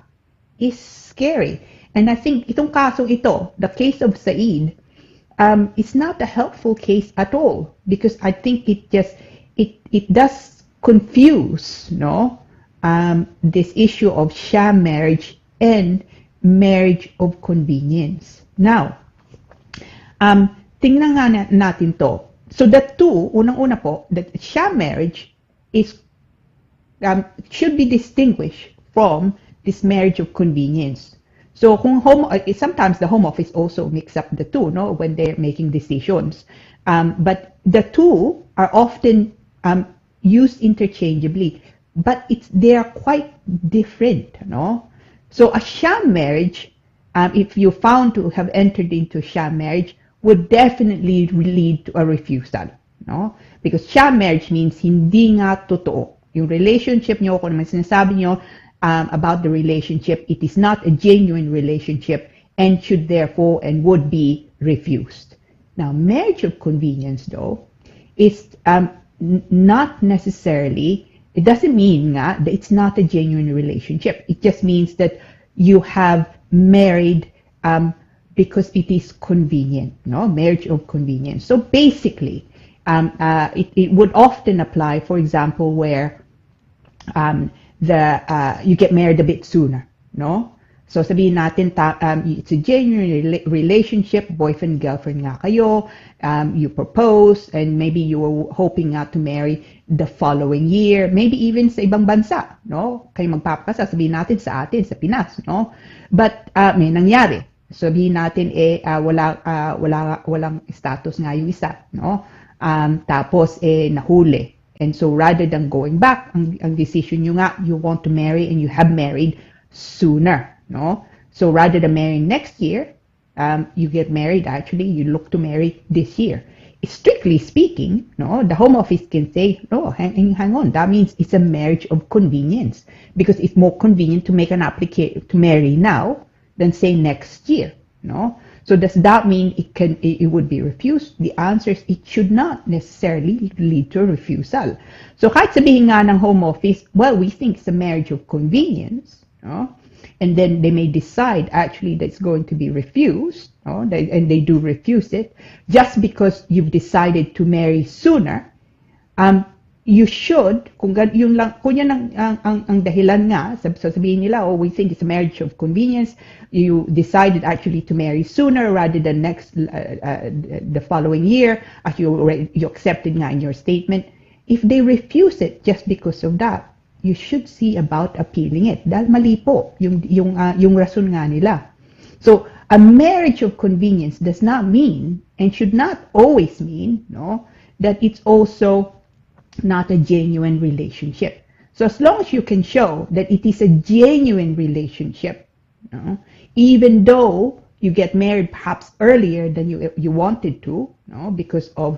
is scary. And I think itong kasong ito, the case of Said, is not a helpful case at all, because I think it does confuse, no, this issue of sham marriage and marriage of convenience. Now, tingnan nga natin to. So the two, unang-una po, that sham marriage is should be distinguished from this marriage of convenience. So sometimes the Home Office also mix up the two, no, when they're making decisions. But the two are often used interchangeably, but they are quite different, no. So a sham marriage, if you found to have entered into sham marriage, would definitely lead to a refusal, no, because sham marriage means hindi nga totoo. Yung relationship nyo, kung naman sinasabi nyo about the relationship, it is not a genuine relationship and should therefore and would be refused. Now, marriage of convenience, though, is not necessarily, it doesn't mean that it's not a genuine relationship. It just means that you have married because it is convenient, no? Marriage of convenience. So basically, it would often apply, for example, where you get married a bit sooner, no? So sabihin natin, it's a genuine relationship, boyfriend-girlfriend nga kayo, you propose, and maybe you were hoping to marry the following year, maybe even sa ibang bansa, no? Kayo magpapakasal, sabihin natin sa atin, sa Pinas, no? But may nangyari. Sabihin natin, walang status nga yung isa, no? Tapos, nahuli. And so rather than going back, ang decision nyo nga, you want to marry and you have married sooner, no? So rather than marrying next year, you get married, actually, you look to marry this year. Strictly speaking, no, the Home Office can say, no, hang on, that means it's a marriage of convenience, because it's more convenient to make an application to marry now than say next year, no? So does that mean it would be refused? The answer is it should not necessarily lead to a refusal. So kahit sabihin nga ng Home Office, well, we think it's a marriage of convenience, no? and then they may decide actually that it's going to be refused, no? And they do refuse it, just because you've decided to marry sooner, you should, kung yan ang dahilan nga, sabihin nila, oh, we think it's a marriage of convenience, you decided actually to marry sooner rather than the following year, as you accepted nga in your statement. If they refuse it just because of that, you should see about appealing it. Dahil mali po yung rason nga nila. So, a marriage of convenience does not mean, and should not always mean, no, that it's also not a genuine relationship. So as long as you can show that it is a genuine relationship, no, even though you get married perhaps earlier than you wanted to, no, because of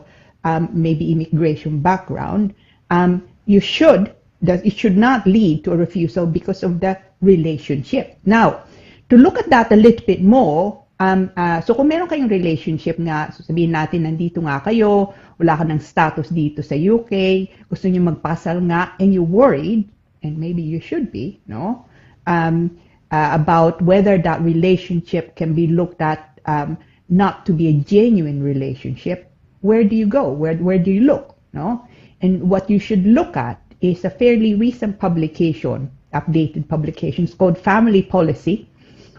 maybe immigration background, it should not lead to a refusal because of the relationship. Now, to look at that a little bit more, so kung meron kayong relationship nga, so sabihin natin nandito nga kayo, wala ka ng status dito sa UK, gusto niyo magpasal nga, and you're worried, and maybe you should be, no, about whether that relationship can be looked at not to be a genuine relationship, where do you go? Where do you look? No? And what you should look at is a fairly recent publication, updated publication. It's called Family Policy,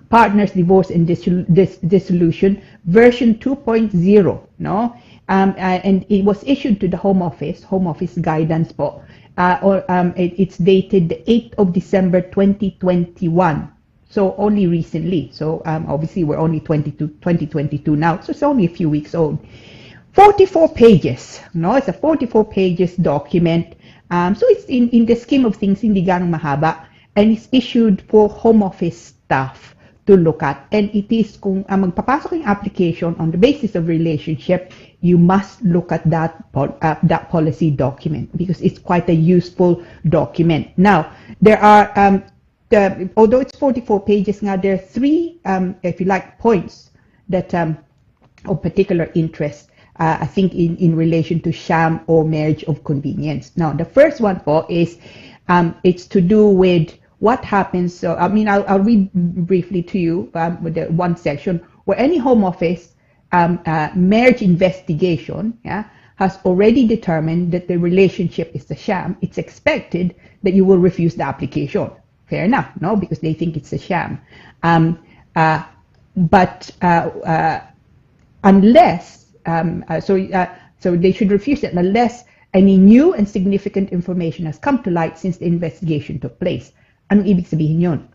Partners, Divorce and Dissolution, version 2.0. No? And it was issued to the Home Office guidance po. It's dated the 8th of December 2021. So only recently. So obviously we're only 2022 now. So it's only a few weeks old. 44 pages. No, it's a 44 pages document. So it's in the scheme of things, hindi ganong mahaba. And it's issued for Home Office staff to look at. And it is kung magpapasok yung application on the basis of relationship, you must look at that policy document because it's quite a useful document. Now, there are, although it's 44 pages now, there are three, if you like, points that of particular interest, I think in relation to sham or marriage of convenience. Now, the first one po is, it's to do with what happens. So, I mean, I'll read briefly to you with the one section where any Home Office marriage investigation has already determined that the relationship is a sham. It's expected that you will refuse the application. Fair enough, no? Because they think it's a sham. But unless, so they should refuse it unless any new and significant information has come to light since the investigation took place. Anong ibig sabihin yun?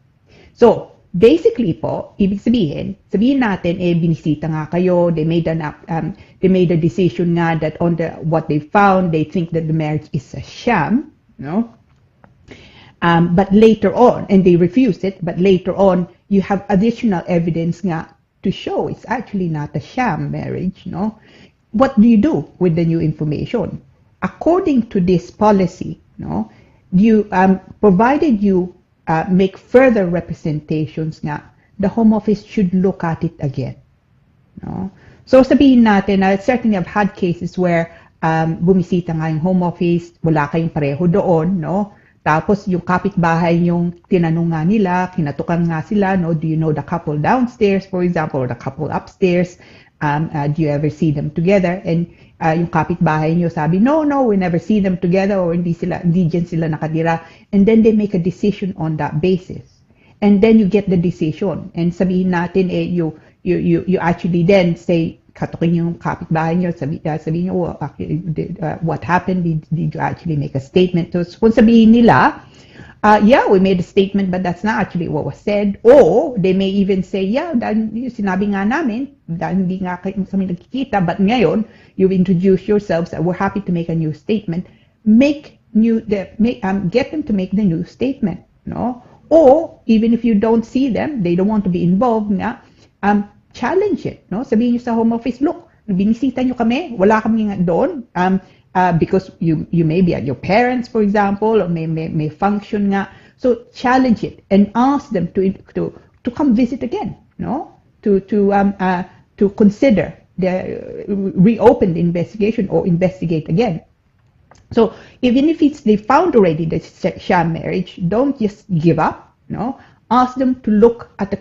So, basically po, ibig sabihin natin, binisita nga kayo, they made a decision nga that on what they found, they think that the marriage is a sham, no? But later on, and they refused it, but later on, you have additional evidence nga to show it's actually not a sham marriage, no? What do you do with the new information? According to this policy, no, you provided you make further representations nga, the Home Office should look at it again. No? So sabihin natin, certainly I've had cases where bumisita nga yung Home Office, wala kayong pareho doon, no? Tapos yung kapitbahay yung tinanong nga nila, kinatukan nga sila, no? Do you know the couple downstairs, for example, or the couple upstairs? Do you ever see them together? And yung kapitbahay nyo sabi, no, we never see them together, or hindi dyan sila nakatira. And then they make a decision on that basis. And then you get the decision. And sabihin natin, you actually then say, katukin yung kapitbahay nyo, sabihin nyo, what happened? Did you actually make a statement? So kung sabihin nila, yeah, we made a statement, but that's not actually what was said. Or they may even say, yeah, sinabi nga namin, hindi nga kami nagkikita, but ngayon, you've introduced yourselves, we're happy to make a new statement. Get them to make the new statement, no? Or even if you don't see them, they don't want to be involved, challenge it, no? Sabihin nyo sa Home Office, look, binisita nyo kami, wala kami nga doon, because you may be at your parents, for example, or may function nga. So challenge it and ask them to come visit again, no? To consider reopen the investigation or investigate again. So even if they found already the sham marriage, don't just give up, no? ask them to look at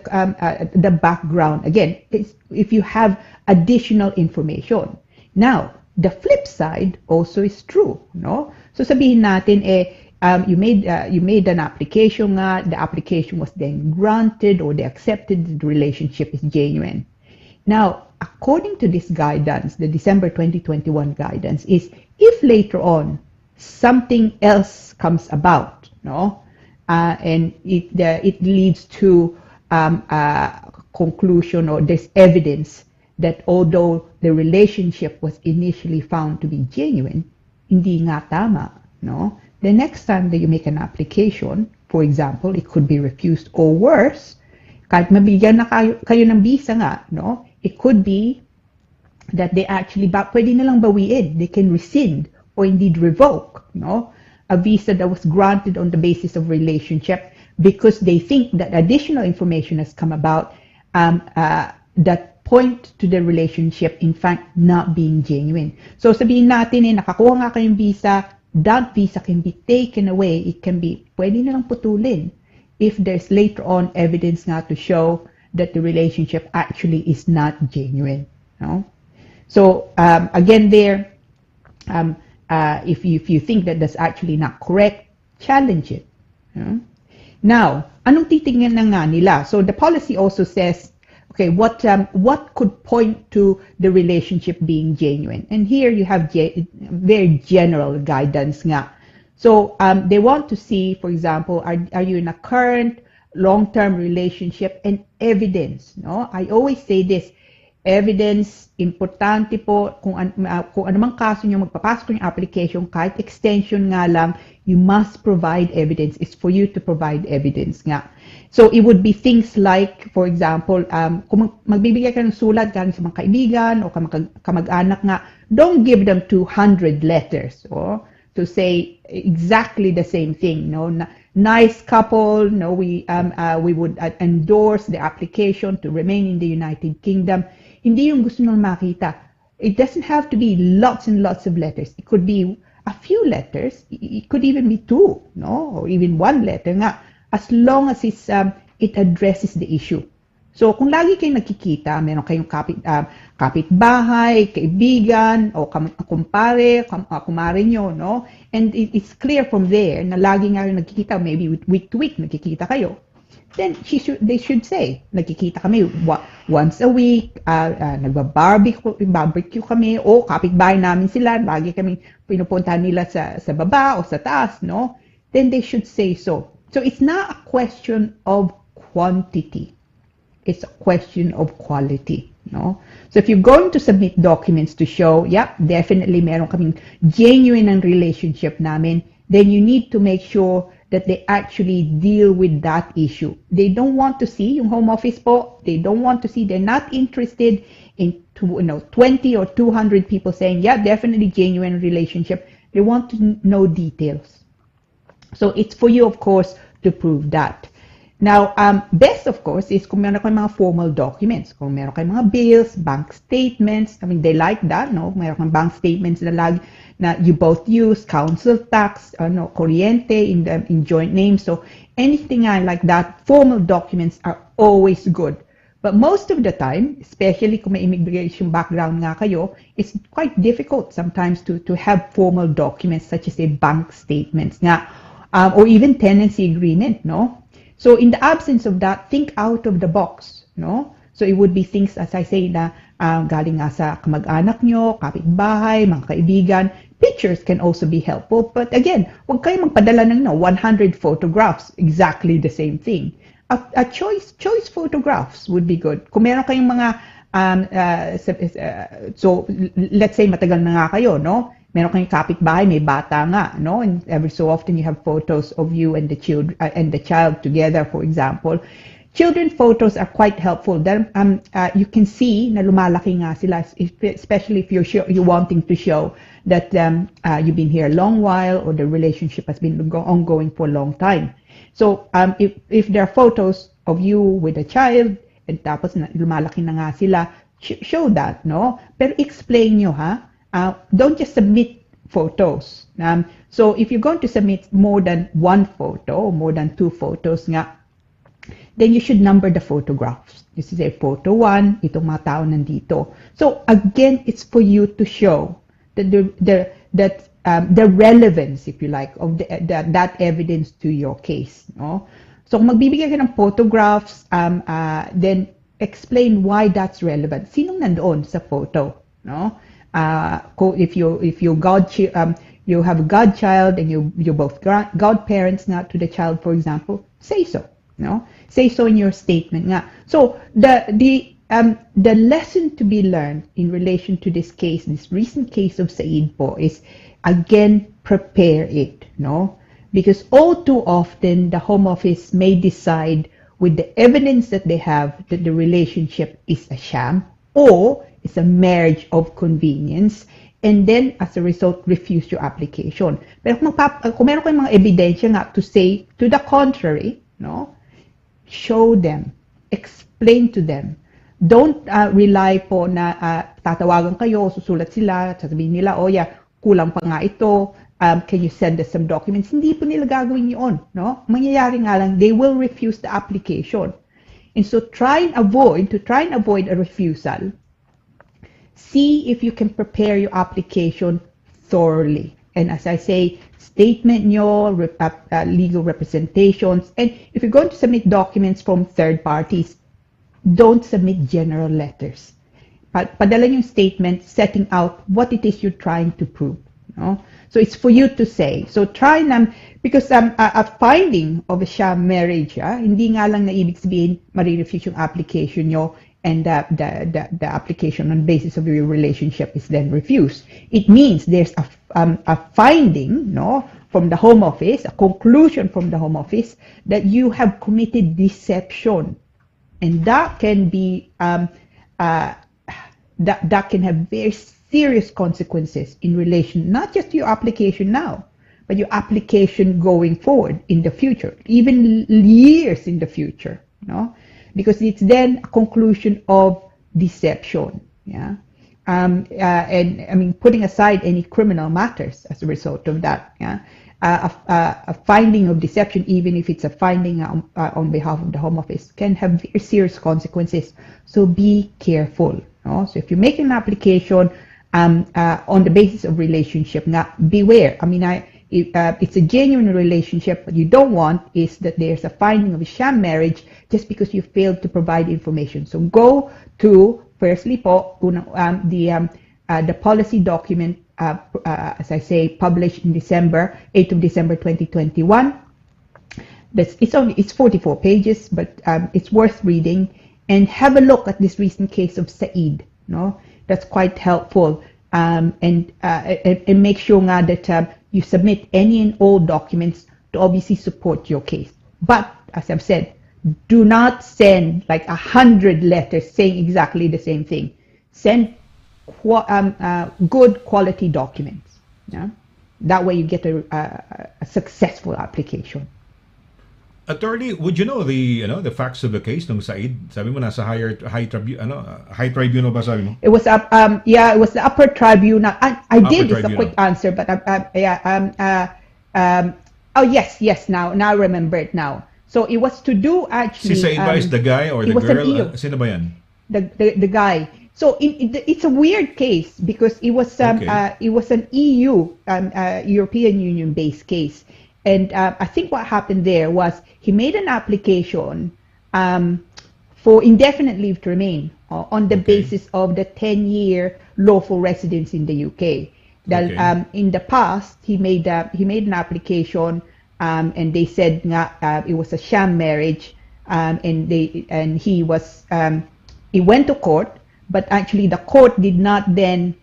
the background. Again, if you have additional information. Now, the flip side also is true, no? So sabihin natin, you made an application nga, the application was then granted or they accepted the relationship is genuine. Now, according to this guidance, the December 2021 guidance is if later on something else comes about, no, and it leads to a conclusion or there's evidence that although the relationship was initially found to be genuine, hindi nga tama, no? The next time that you make an application, for example, it could be refused or worse, kahit mabigyan na kayo ng visa nga, no? It could be that they actually pwede nilang bawiin, they can rescind or indeed revoke, no? A visa that was granted on the basis of relationship because they think that additional information has come about that point to the relationship in fact not being genuine. So sabihin natin nakakuha nga kayong visa, that visa can be taken away. It can be, pwede nilang putulin if there's later on evidence nga to show that the relationship actually is not genuine. No? So again there, if you think that that's actually not correct, challenge it. Now, anong titingnan na nga nila? So the policy also says, okay, what could point to the relationship being genuine? And here you have very general guidance nga. So they want to see, for example, are you in a current long-term relationship and evidence, no? I always say this, evidence, importante po, kung anumang kaso nyo magpapasok yung application, kahit extension nga lang, you must provide evidence. It's for you to provide evidence nga. So it would be things like, for example, kung magbibigay ka ng sulat galing sa mga kaibigan o kamag-anak nga, don't give them 200 letters to say exactly the same thing. No, nice couple. No, we would endorse the application to remain in the United Kingdom. Hindi yung gusto nang makita. It doesn't have to be lots and lots of letters. It could be a few letters. It could even be 2, no, or even 1 letter nga. As long as it addresses the issue. So, kung lagi kayong nagkikita, meron kayong kapitbahay, kaibigan, o kumpare, kumare nyo, no? And it's clear from there na lagi nga yung nagkikita, maybe week to week nagkikita kayo. Then, they should say, nagkikita kami once a week, nagba-barbecue kami, o kapitbahay namin sila, lagi kami pinupuntahan nila sa baba o sa taas, no? Then they should say so. So it's not a question of quantity. It's a question of quality, no? So if you're going to submit documents to show, yeah, definitely meron kaming genuine ang relationship namin, then you need to make sure that they actually deal with that issue. They don't want to see yung home office po. They don't want to see. They're not interested in 20 or 200 people saying, yeah, definitely genuine relationship. They want to know details. So it's for you, of course, to prove that. Now, best, of course, is kung meron kayong mga formal documents. Kung meron kayong mga bills, bank statements. I mean, they like that, no? Meron kayong bank statements na you both use, council tax, kuryente in joint names. So anything like that, formal documents are always good. But most of the time, especially kung may immigration background nga kayo, it's quite difficult sometimes to have formal documents such as a bank statements nga, or even tenancy agreement, no? So in the absence of that, think out of the box, no? So it would be things, as I say, na galing nga sa kamag-anak nyo, kapitbahay, mga kaibigan. Pictures can also be helpful. But again, huwag kayong magpadala ng 100 photographs, exactly the same thing. A choice photographs would be good. Kung meron kayong mga, so let's say matagal na nga kayo, no? Meron kayong kapitbahay, may bata nga, no? And every so often you have photos of you and the child together, for example. Children photos are quite helpful. Then you can see na lumalaki nga sila, especially if you're wanting to show that you've been here a long while or the relationship has been ongoing for a long time. So if there are photos of you with a child, and tapos lumalaki na nga sila, show that, no? Pero explain nyo, ha? Don't just submit photos. So if you're going to submit more than 1 photo, or more than 2 photos nga, then you should number the photographs. This is a photo 1, itong mga tao nandito. So again, it's for you to show that the relevance, if you like, of that evidence to your case. No? So kung magbibigay ka ng photographs, then explain why that's relevant. Sinong nandoon sa photo? No? If you have a godchild and you're both godparents nga to the child, for example, say so. No, say so in your statement nga. So the lesson to be learned in relation to this case, this recent case of Said po, is again prepare it. No, because all too often the Home Office may decide with the evidence that they have that the relationship is a sham or it's a marriage of convenience, and then as a result refuse your application. Pero kung meron kayong mga ebidensya nga to say to the contrary, no, show them, explain to them. Don't rely po na tatawagan kayo, susulat sila, sasabihin nila, oh yeah, kulang pa nga ito, can you send us some documents? Hindi po nila gagawin yun, no? Mangyayari nga lang, they will refuse the application. And so to try and avoid a refusal, see if you can prepare your application thoroughly. And as I say, statement nyo, legal representations, and if you're going to submit documents from third parties, don't submit general letters. Padala yung statement setting out what it is you're trying to prove. No? So it's for you to say. So try na, because a finding of a sham marriage, hindi nga lang na ibig sabihin marirefuse yung application nyo and the application on basis of your relationship is then refused. It means there's a finding, no, from the Home Office, a conclusion from the Home Office that you have committed deception, and that can be that can have very serious consequences in relation not just to your application now, but your application going forward in the future, even years in the future, no? Because it's then a conclusion of deception, yeah. And I mean, putting aside any criminal matters as a result of that, yeah. A finding of deception, even if it's a finding on behalf of the Home Office, can have very serious consequences. So be careful. No? So if you make an application on the basis of relationship, now beware. I mean, it's a genuine relationship. What you don't want is that there's a finding of a sham marriage just because you failed to provide information. So go to, firstly po, the policy document, as I say, published in December, 8th of December 2021. It's 44 pages, but it's worth reading. And have a look at this recent case of Said. No, that's quite helpful. And make sure nga that you submit any and all documents to obviously support your case. But as I've said, do not send like 100 letters saying exactly the same thing. Send good quality documents. Yeah? That way you get a successful application. Attorney, would you know the facts of the case ng Said? Sabi mo nasa high tribunal ba sabi mo? It was it was the upper tribunal. I did. It's a quick answer, but oh yes, now I remember it now. So it was to do actually. Si Said ba is the guy or the girl? Sino ba yan? The guy. So it's a weird case because it was an EU European Union based case. And I think what happened there was he made an application for indefinite leave to remain on the basis of the 10-year lawful residence in the UK. That in the past he made an application and they said it was a sham marriage, and he went to court, but actually the court did not then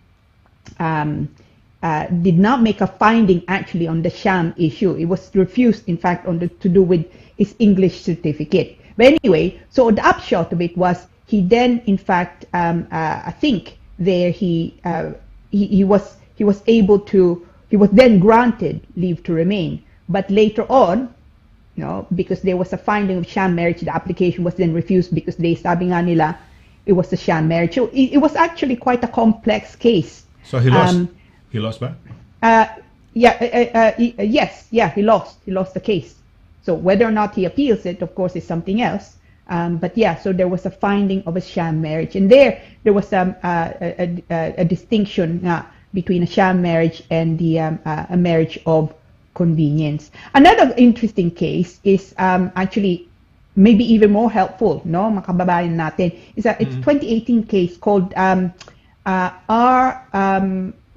did not make a finding actually on the sham issue. It was refused, in fact, to do with his English certificate. But anyway, so the upshot of it was he then, in fact, I think there he was then granted leave to remain. But later on, because there was a finding of sham marriage, the application was then refused because they sabi nga nila it was a sham marriage. So it was actually quite a complex case. So he lost. He lost ba? Yes, he lost. He lost the case. So whether or not he appeals it, of course, is something else. But yeah, so there was a finding of a sham marriage, and there was a distinction between a sham marriage and a marriage of convenience. Another interesting case is actually maybe even more helpful, no, mga kababayan natin, is it's 2018 case called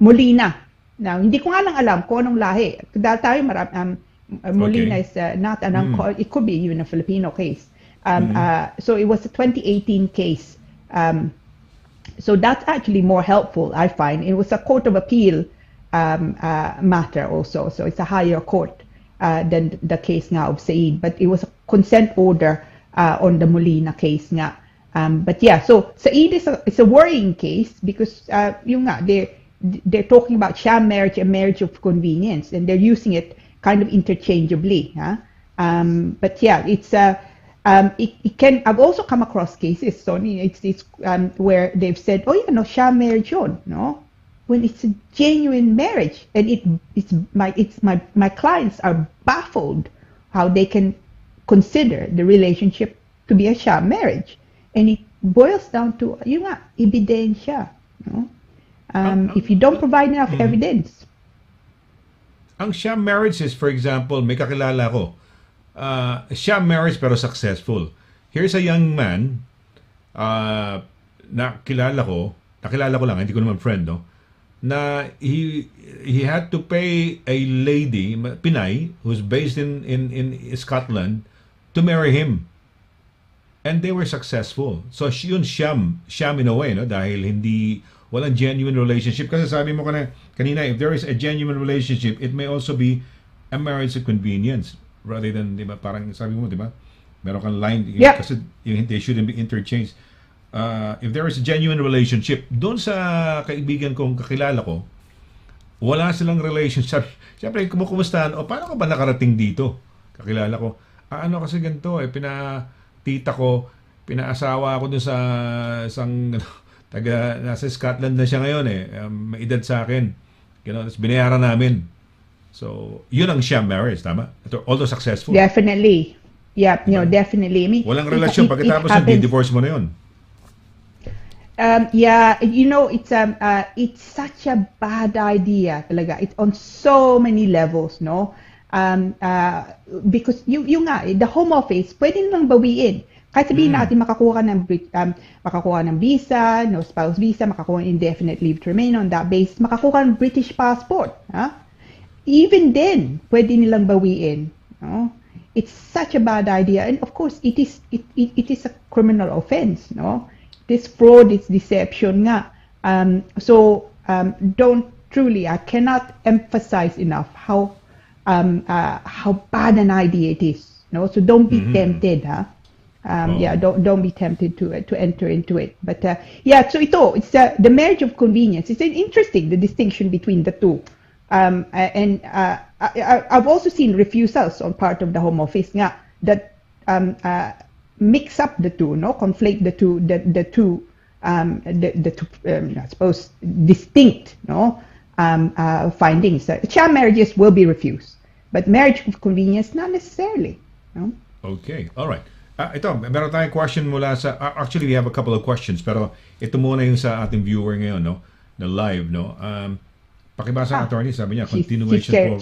Molina. Now, hindi ko nga lang alam kung anong lahi. Dahil tayo Molina is not it could be even a Filipino case. So it was a 2018 case. So that's actually more helpful, I find. It was a court of appeal matter also. So it's a higher court than the case nga of Said. But it was a consent order on the Molina case nga. But yeah, so Said is a worrying case because they're talking about sham marriage and marriage of convenience, and they're using it kind of interchangeably. But yeah, it's it can. I've also come across cases, Sonny. It's where they've said, "Oh, yeah, no, sham marriage on no," when it's a genuine marriage, and my clients are baffled how they can consider the relationship to be a sham marriage, and it boils down to ebidensya. No? If you don't provide enough evidence. Ang sham marriage is, for example, may kakilala ko. Sham marriage pero successful. Here's a young man nakilala ko lang, hindi ko naman friend, no? Na he had to pay a lady, Pinay, who's based in Scotland, to marry him. And they were successful. So yun sham in a way, no? Dahil walang genuine relationship. Kasi sabi mo kanina, if there is a genuine relationship, it may also be a marriage of convenience. Rather than, di ba, parang sabi mo, di ba, meron kang line, kasi they shouldn't be interchanged. If there is a genuine relationship, doon sa kaibigan kong kakilala ko, wala silang relationship. Siyempre, kumustahan, paano ka ba nakarating dito? Kakilala ko, kasi ganito, tita ko, pinaasawa ako dun sa isang nasa Scotland na siya ngayon may edad sa akin. Tapos binayaran namin. So, yun ang sham marriage, tama? Although successful. Definitely. Yeah, definitely. I mean, walang relasyon, pagkatapos di-divorce mo na yun. Yeah, it's such a bad idea talaga. It's on so many levels, no? Because the home office, pwede nilang bawiin. Kahit sabihin natin makakuha ng visa, no spouse visa, makakuha ng indefinite leave to remain on that basis, makakuha ng British passport. Even then, pwede nilang bawiin. No? It's such a bad idea, and of course, it is a criminal offense. No, this fraud, this deception nga. I cannot emphasize enough how bad an idea it is. No, so don't be tempted, don't be tempted to enter into it. But so it's the marriage of convenience. It's interesting, the distinction between the two. I've also seen refusals on part of the home office that mix up the two, no, conflate the two, I suppose distinct, no, findings. Sham marriages will be refused, but marriage of convenience not necessarily. No? Okay, all right. Ito, meron tayong question mula sa... actually, we have a couple of questions, pero ito muna yung sa ating viewer ngayon, no? Na live, no? Pakibasa ang attorney, sabi niya, continuation for...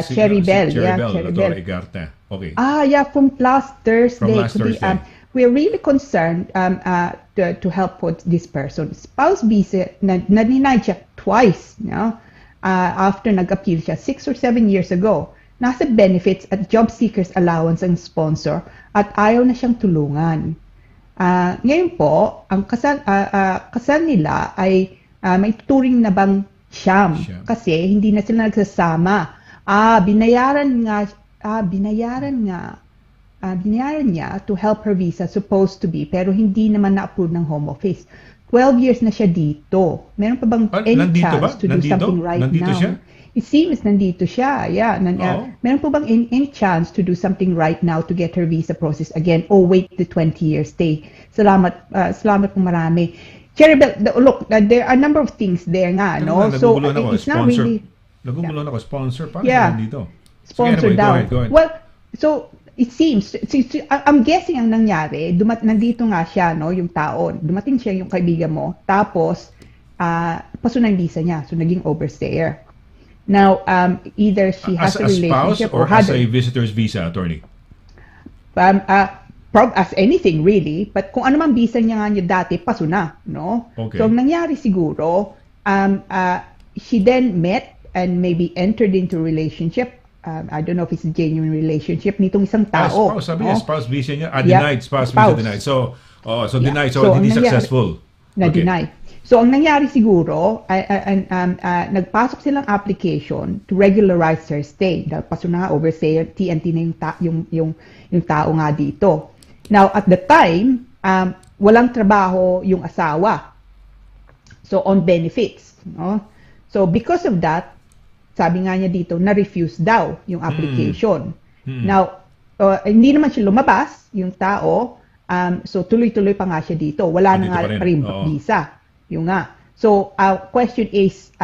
Cherry Bell. Cherry Bell. Igarta. Okay. From last Thursday. From last Thursday. We're really concerned to help put this person. Spouse visa, na-deny siya twice, no? After nag-appeal siya 6 or 7 years ago. Nasa benefits at job seekers allowance ang sponsor at ayaw na siyang tulungan. Ngayon po, ang kasal nila ay may turing na bang sham kasi hindi na sila nagsasama. Binayaran niya to help her visa, supposed to be, pero hindi naman na-approve ng home office. 12 years na siya dito. Meron pa bang any chance to do something right now? Siya? It seems nandito siya. Yeah. Meron po bang any chance to do something right now to get her visa process again or wait the 20-year stay? Salamat po marami. Cherry Bell, look, there are a number of things there nga, no? So it's not really... Naguguluhan ako, sponsor? Paano nandito? Sponsor down. Go ahead. Well, so it seems, I'm guessing ang nangyari, nandito nga siya, no, yung tao, dumating siya yung kaibigan mo, tapos, paso na yung visa niya, so naging overstayer. Now, either she has a relationship or as a visitor's visa, attorney? As anything really, but kung ano man visa niya dati, paso na, no? Okay. So, ang nangyari siguro, she then met and maybe entered into a relationship. I don't know if it's a genuine relationship nitong isang tao. Spouse, sabi niya, spouse visa niya. Denied, spouse visa denied. So denied, so hindi successful. Na-deny. So, ang nangyari siguro, nagpasok silang application to regularize her stay. Dahil paso na nga, overstay, TNT na yung tao nga dito. Now, at the time, walang trabaho yung asawa. So, on benefits. No? So, because of that, sabi nga niya dito, na-refuse daw yung application. Now, hindi naman siya lumabas, yung tao, so tuloy-tuloy pa nga siya dito. Wala na nga rin visa. Yung nga. So, question is,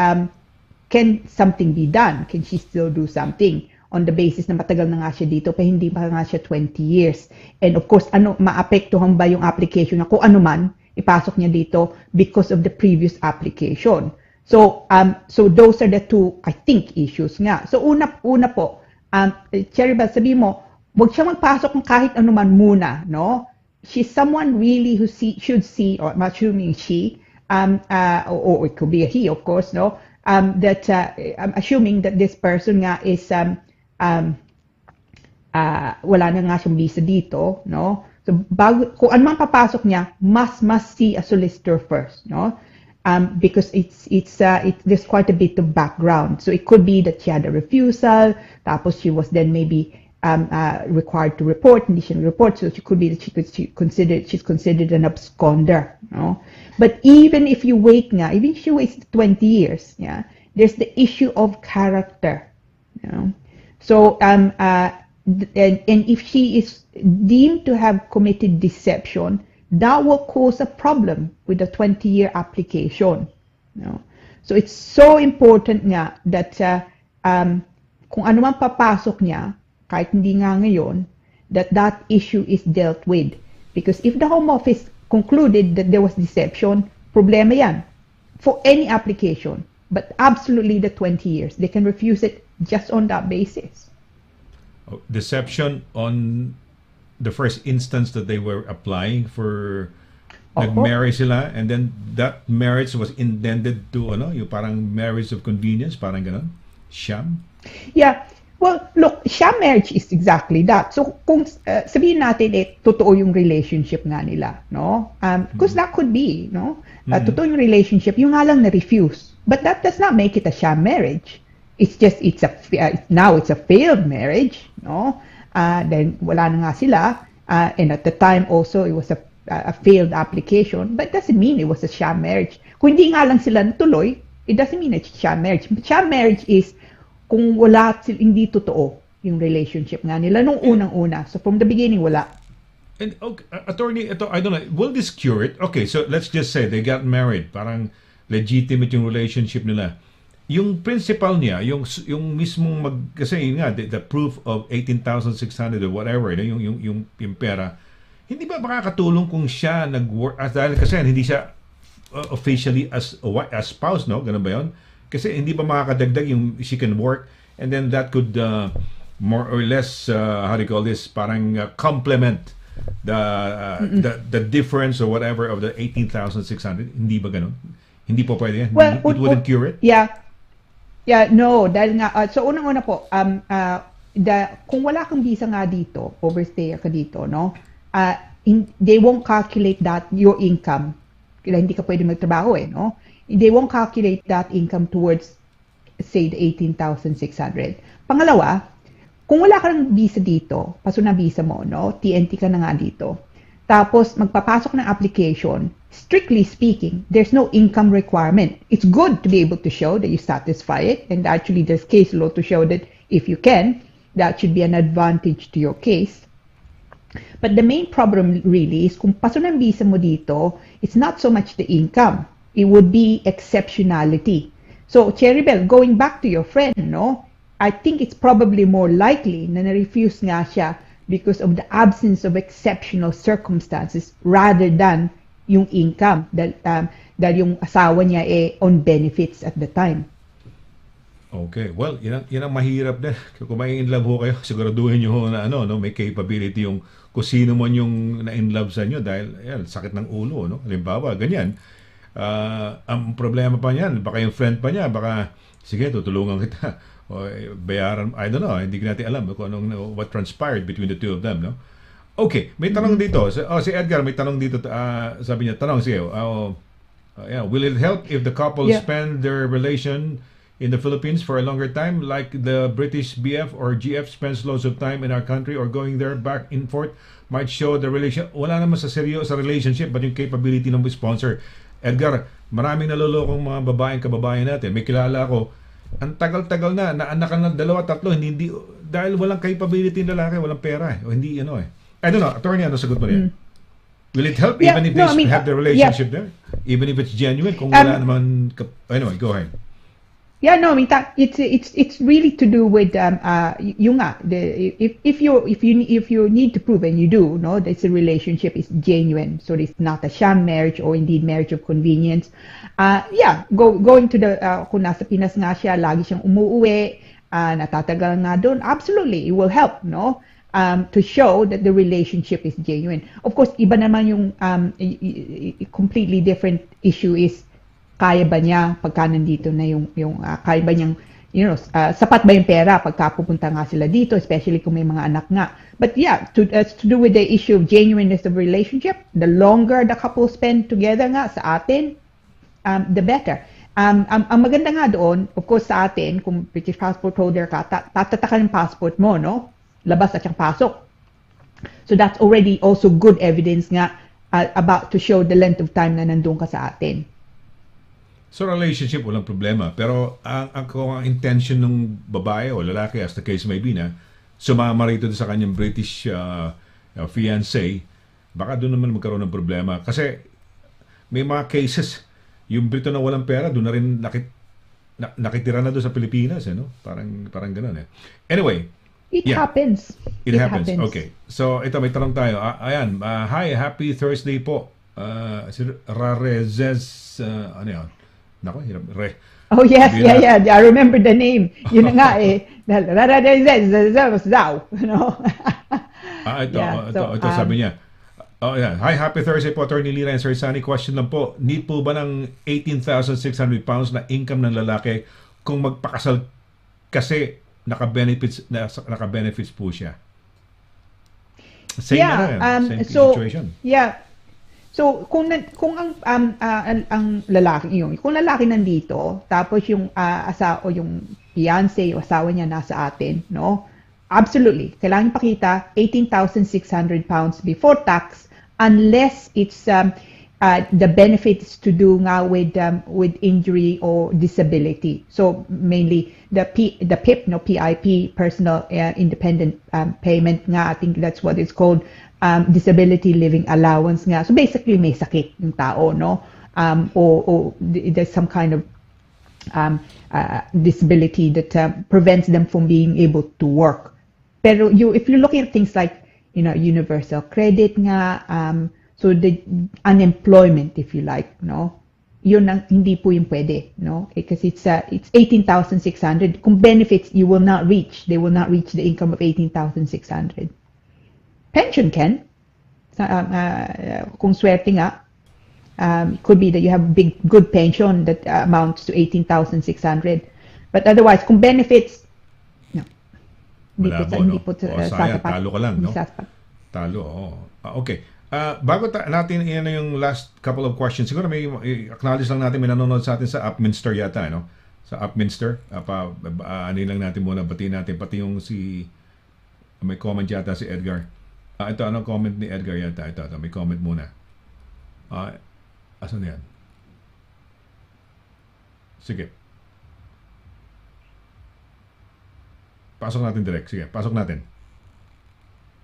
can something be done? Can she still do something? On the basis na matagal na nga siya dito, pa hindi pa nga siya 20 years. And of course, maapektuhan ba yung application na kung ano man, ipasok niya dito because of the previous application. So those are the two, I think, issues nga. So una po, Cheribel, sabi mo, wag siya magpasok ng kahit anuman muna, no? She's someone really who should see, or I'm assuming she, or it could be a he, of course, no? I'm assuming that this person nga is, wala na nga siyang visa dito, no? So kung ano man papasok niya, must see a solicitor first, no? Because there's quite a bit of background. So it could be that she had a refusal, tapos she was then maybe required to report, hindi siya report, so it could be that she's considered an absconder. No? But even if you wait even if she waits 20 years, yeah, there's the issue of character. You know? So and if she is deemed to have committed deception, that will cause a problem with the 20-year application. You know? So it's so important nga that kung ano man papasok niya, kahit hindi nga ngayon, that issue is dealt with. Because if the Home Office concluded that there was deception, problema yan for any application. But absolutely the 20 years. They can refuse it just on that basis. Deception on the first instance that they were applying for nag-marry sila, and then that marriage was intended to yung parang marriage of convenience, parang ganon, sham. Yeah, well, look, sham marriage is exactly that. So kung sabihin natin totoo yung relationship nga nila, no? Because that could be, no? Totoo yung relationship, yung nga lang na-refuse. But that does not make it a sham marriage. It's just now it's a failed marriage, no? Then wala na nga sila, and at the time also it was a failed application, but doesn't mean it was a sham marriage. Kung hindi nga lang sila natuloy, it doesn't mean it's sham marriage. Sham marriage is kung hindi totoo yung relationship nga nila nung unang-una. So from the beginning, wala. And attorney, I don't know, will this cure it? Okay, so let's just say they got married, parang legitimate yung relationship nila. Yung principal niya, yung mismong kasi yun nga, the proof of 18,600 or whatever, yung pera, hindi ba makakatulong kung siya nag-work, dahil kasi hindi siya officially as spouse, no? Ganun ba yun? Kasi hindi ba makakadagdag yung she can work, and then that could more or less, how do you call this, parang complement the difference or whatever of the 18,600. Hindi ba ganun? Hindi po pwede yan? Well, it wouldn't cure it? Yeah, no, dahil nga, so unang-una po, kung wala kang visa nga dito, overstay ka dito, no? They won't calculate that your income, kaya hindi ka pwede magtrabaho no? They won't calculate that income towards, say, the 18,600. Pangalawa, kung wala kang visa dito, paso na visa mo, no? TNT ka na nga dito. Tapos, magpapasok ng application, strictly speaking, there's no income requirement. It's good to be able to show that you satisfy it, and actually there's case law to show that if you can, that should be an advantage to your case. But the main problem really is kung paso ng visa mo dito, it's not so much the income. It would be exceptionality. So, Cheribel, going back to your friend, no? I think it's probably more likely na na-refuse nga siya because of the absence of exceptional circumstances rather than yung income dahil yung asawa niya on benefits at the time. Okay. Well, yan ang mahirap din. Kung may in love ho kayo, siguraduhin nyo ho na may capability yung kung sino man yung na-in love sa inyo dahil sakit ng ulo, no? Halimbawa, ganyan. Ang problema pa niyan, baka yung friend pa niya, baka, sige, tutulungan kita. O bayaran, I don't know, hindi natin alam kung what transpired between the two of them, no? Okay, may tanong dito. Si Edgar, may tanong dito. Sabi niya, sige, will it help if the couple spend their relation in the Philippines for a longer time, like the British BF or GF spends loads of time in our country or going there back and forth might show the relation. Wala naman sa relationship, but yung capability ng sponsor. Edgar, maraming nalolokong mga babaeng kababayan natin. May kilala ako, ang tagal-tagal na anak ng 2-3, hindi dahil walang capability ng lalaki, walang pera o hindi I don't know, attorney, ano sagot mo rin? Will it help even if they have the relationship there? Even if it's genuine, kung wala naman anyway, go ahead. Yeah, no, I mean it's really to do with yung if you need to prove, and you do, no, that the relationship is genuine, so it's not a sham marriage or indeed marriage of convenience. Going to the kung nasa Pinas nga siya, lagi siyang umuuwi, natatagal nga doon, absolutely it will help, no, to show that the relationship is genuine. Of course, iba naman yung completely different issue is kaya ba niya pagka nandito na yung kaya ba niyang sapat ba yung pera pagka pupunta nga sila dito, especially kung may mga anak nga. But yeah, to do with the issue of genuineness of relationship, the longer the couple spend together nga sa atin, the better. Ang maganda nga doon, of course sa atin, kung British passport holder ka, tatatakan yung passport mo, no? Labas at siyang pasok. So that's already also good evidence nga about to show the length of time na nandun ka sa atin. So relationship, walang problema. Pero ang intention ng babae o lalaki, as the case may be, na sumama rito sa kanyang British fiancé, baka doon naman magkaroon ng problema. Kasi may mga cases, yung Brito na walang pera, doon na rin nakitira na doon sa Pilipinas. Parang gano'n. Anyway. It happens. It happens. Okay. So ito, may tanong tayo. Ayan. Hi, happy Thursday po. Si Rarezes, ano yan? Nako, hirap. Oh, yes, yeah. I remember the name. Yun na nga Ito sabi niya. Hi, happy Thursday po, Attorney Lira and Sir Sonny. Question lang po, need po ba ng 18,600 pounds na income ng lalaki kung magpakasal kasi naka-benefits po siya? Same same situation. Yeah. So kung ang lalaki kung lalaki nandito, tapos yung asawa o yung fiancé o asawa niya nasa atin, no? Absolutely. Kailangan pakita 18,600 pounds before tax unless it's the benefits to do nga with injury or disability. So mainly the PIP, no, PIP, personal independent payment nga, I think that's what it's called. Disability living allowance nga. So basically may sakit yung tao, no? Or there's some kind of disability that prevents them from being able to work. Pero if you're looking at things like, universal credit nga, so the unemployment, if you like, no? Yun hindi po yung pwede, no? Because it's 18,600. Kung benefits, they will not reach the income of 18,600. Pension can, kung swerte nga, it could be that you have good pension that amounts to 18,600. But otherwise, kung benefits, no. Hindi po sayang, talo ka lang, no? Talo, okay. Bago natin yung last couple of questions, siguro may acknowledge lang natin, may nanonood sa atin sa Upminster yata, no? Sa Upminster, ano lang natin muna, batiin natin, pati yung may comment yata si Edgar. Ito, anong comment ni Edgar yata? Ito, may comment muna. Asan yan? Sige. Pasok natin direct. Sige, pasok natin.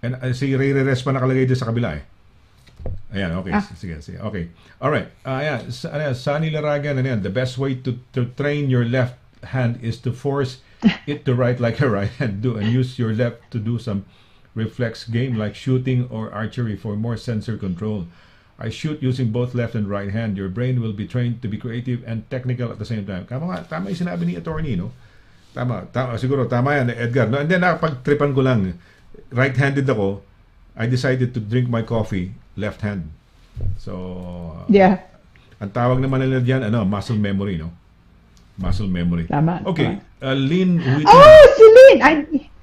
And si Ray Res pa nakalagay dito sa kabila eh. Ayan, okay. Sige. Okay. Alright. Ayan, Sonny LARAGAN, ayan, the best way to train your left hand is to force it to write like a right hand. And use your left to do some reflex game like shooting or archery for more sensor control. I shoot using both left and right hand. Your brain will be trained to be creative and technical at the same time. Tama yung sinabi ni attorney, no? Tama, siguro tama yan, Edgar. No? And then nakapag-tripan ko lang, right-handed ako, I decided to drink my coffee left hand. So, Yeah. ang tawag naman nila diyan, muscle memory, no? Muscle memory. Tama. Okay, Lynn Whitney. Oh, si Lynn!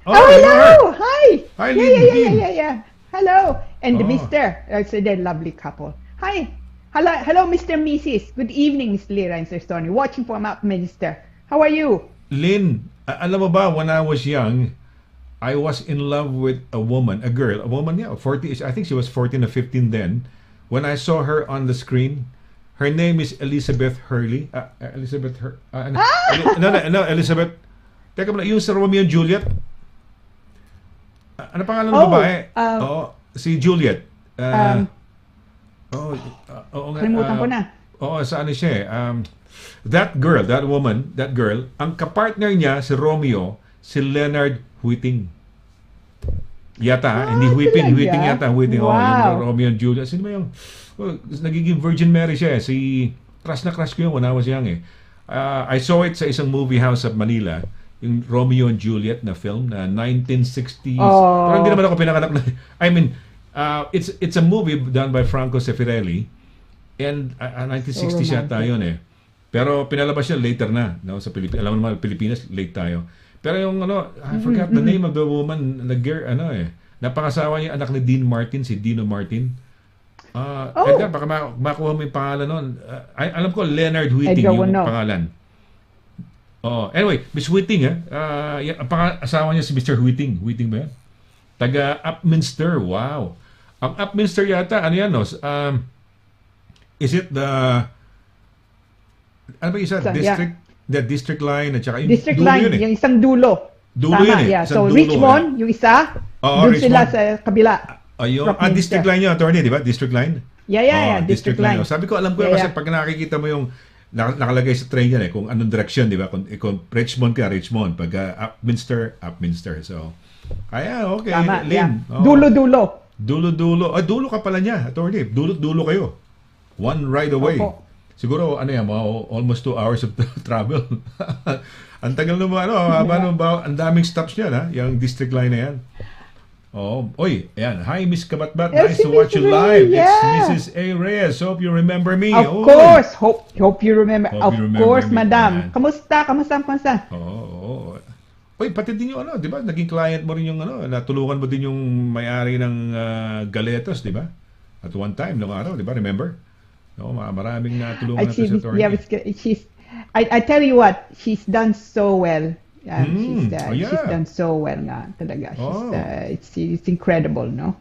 hello. Hello! Hi! Hi, Yeah, Lynn. yeah. Hello! And Oh. Mr. It's a lovely couple. Hi! Hello, Mr. and Mrs. Good evening, Miss Lira and Sir Stoney. Watching from Upminster. How are you? Lynn, alam mo ba, when I was young, I was in love with a woman, a woman, 40, I think she was 14 or 15 then. When I saw her on the screen, her name is Elizabeth Hurley. No, Elizabeth. Teka muna, yung sa Romeo and Juliet. Ano pangalan ng babae? Si Juliet. Kalimutan ko na. Saan siya eh? That girl, ang kapartner niya, si Romeo, si Leonard Whiting. Yata, hindi Whiting, talaga? Whiting. Wow. Yung Romeo and Juliet. Sino ba yung, nagiging Virgin Mary siya eh. Crush na crush ko yun when I was young eh. I saw it sa isang movie house at Manila, yung Romeo and Juliet na film na 1960s. Pero hindi naman ako pinanganak na. I mean, it's a movie done by Franco Sefirelli and 1960s yata yun eh. Pero pinalabas siya later na, no, sa Pilipinas. Alam mo naman, Pilipinas, late tayo. Pero yung I forgot the name of the woman, napangasawa niya anak ni Dean Martin, si Dino Martin. Edgar, baka makuha mo yung pangalan nun. Alam ko, Leonard Whiting yung pangalan. Anyway, Miss Whiting, ang asawa niya si Mr. Whiting. Whiting ba yan? Taga Upminster, wow. Ang Upminster yata, ano yan, no? Is it the... Ano ba isa? District? The district line at saka yung District dulo line, yun eh. yung isang dulo. Dulo Tama, yun eh. yeah. Isang So, dulo, Richmond, yung isa, doon sila sa kabila. Ayun. Upminster. District line yun, attorney, di ba? District line? Yeah, district line. Sabi ko, alam ko yun kasi pag nakikita mo yung nakalagay sa train yan eh, kung anong direction, di ba? Kung Richmond ka, Richmond. Pag Upminster. So, okay. Tama, Lynn. yeah. Dulo-dulo. Dulo-dulo. Dulo ka pala niya, attorney. Dulo-dulo kayo. One ride away. Opo. Siguro, almost 2 hours of travel. Ang tagal naman, ang daming stops niya, ha? Yung district line na yan. Ayan. Hi, Miss Kabatbat. Nice to watch you live. It's Mrs. A. Reyes. Hope you remember me. Of course. Hope you remember. Hope you remember course, me. madam. Ayan. Kamusta? Pati din yung di ba? Naging client mo rin yung natulungan mo din yung may-ari ng Galetos, di ba? At one time, noong araw, di ba? Remember? Maraming natulungan natin sa attorney. Yeah, I tell you what, she's done so well. She's done so well nga talaga. It's incredible, no?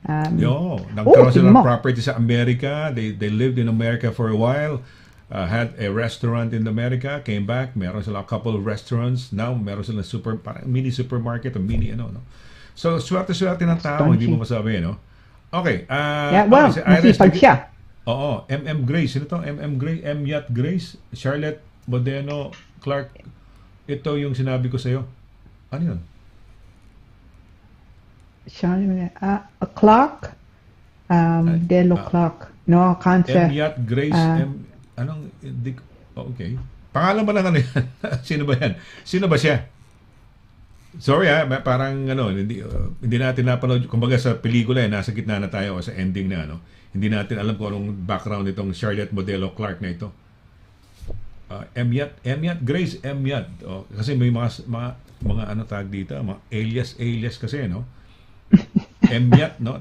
Nagkaroon sila ng property sa Amerika. They lived in America for a while. Had a restaurant in America, came back, meron sila a couple of restaurants. Now, meron sila parang mini supermarket o mini So, swerte-swerte ng tao, hindi mo masabi, no? Okay. Masipag siya. MM Grace. Sino to? MM Grace? Yacht Grace? Charlotte Bodeno Clark. Ito yung sinabi ko sa'yo. Ano yun? Charlotte, Clark? Delo Clark. No, cancer. Yacht Grace. Okay. Pangalan ba lang yan? Sino ba yan? Sino ba siya? Sorry parang hindi natin napanood. Kumbaga sa pelikula nasa gitna na tayo o sa ending na Hindi natin alam kung anong background nitong Charlotte Modelo Clark na ito. Emyat Grace Emyat. Kasi may mga tag dito, mga alias kasi, no? Emyat, no?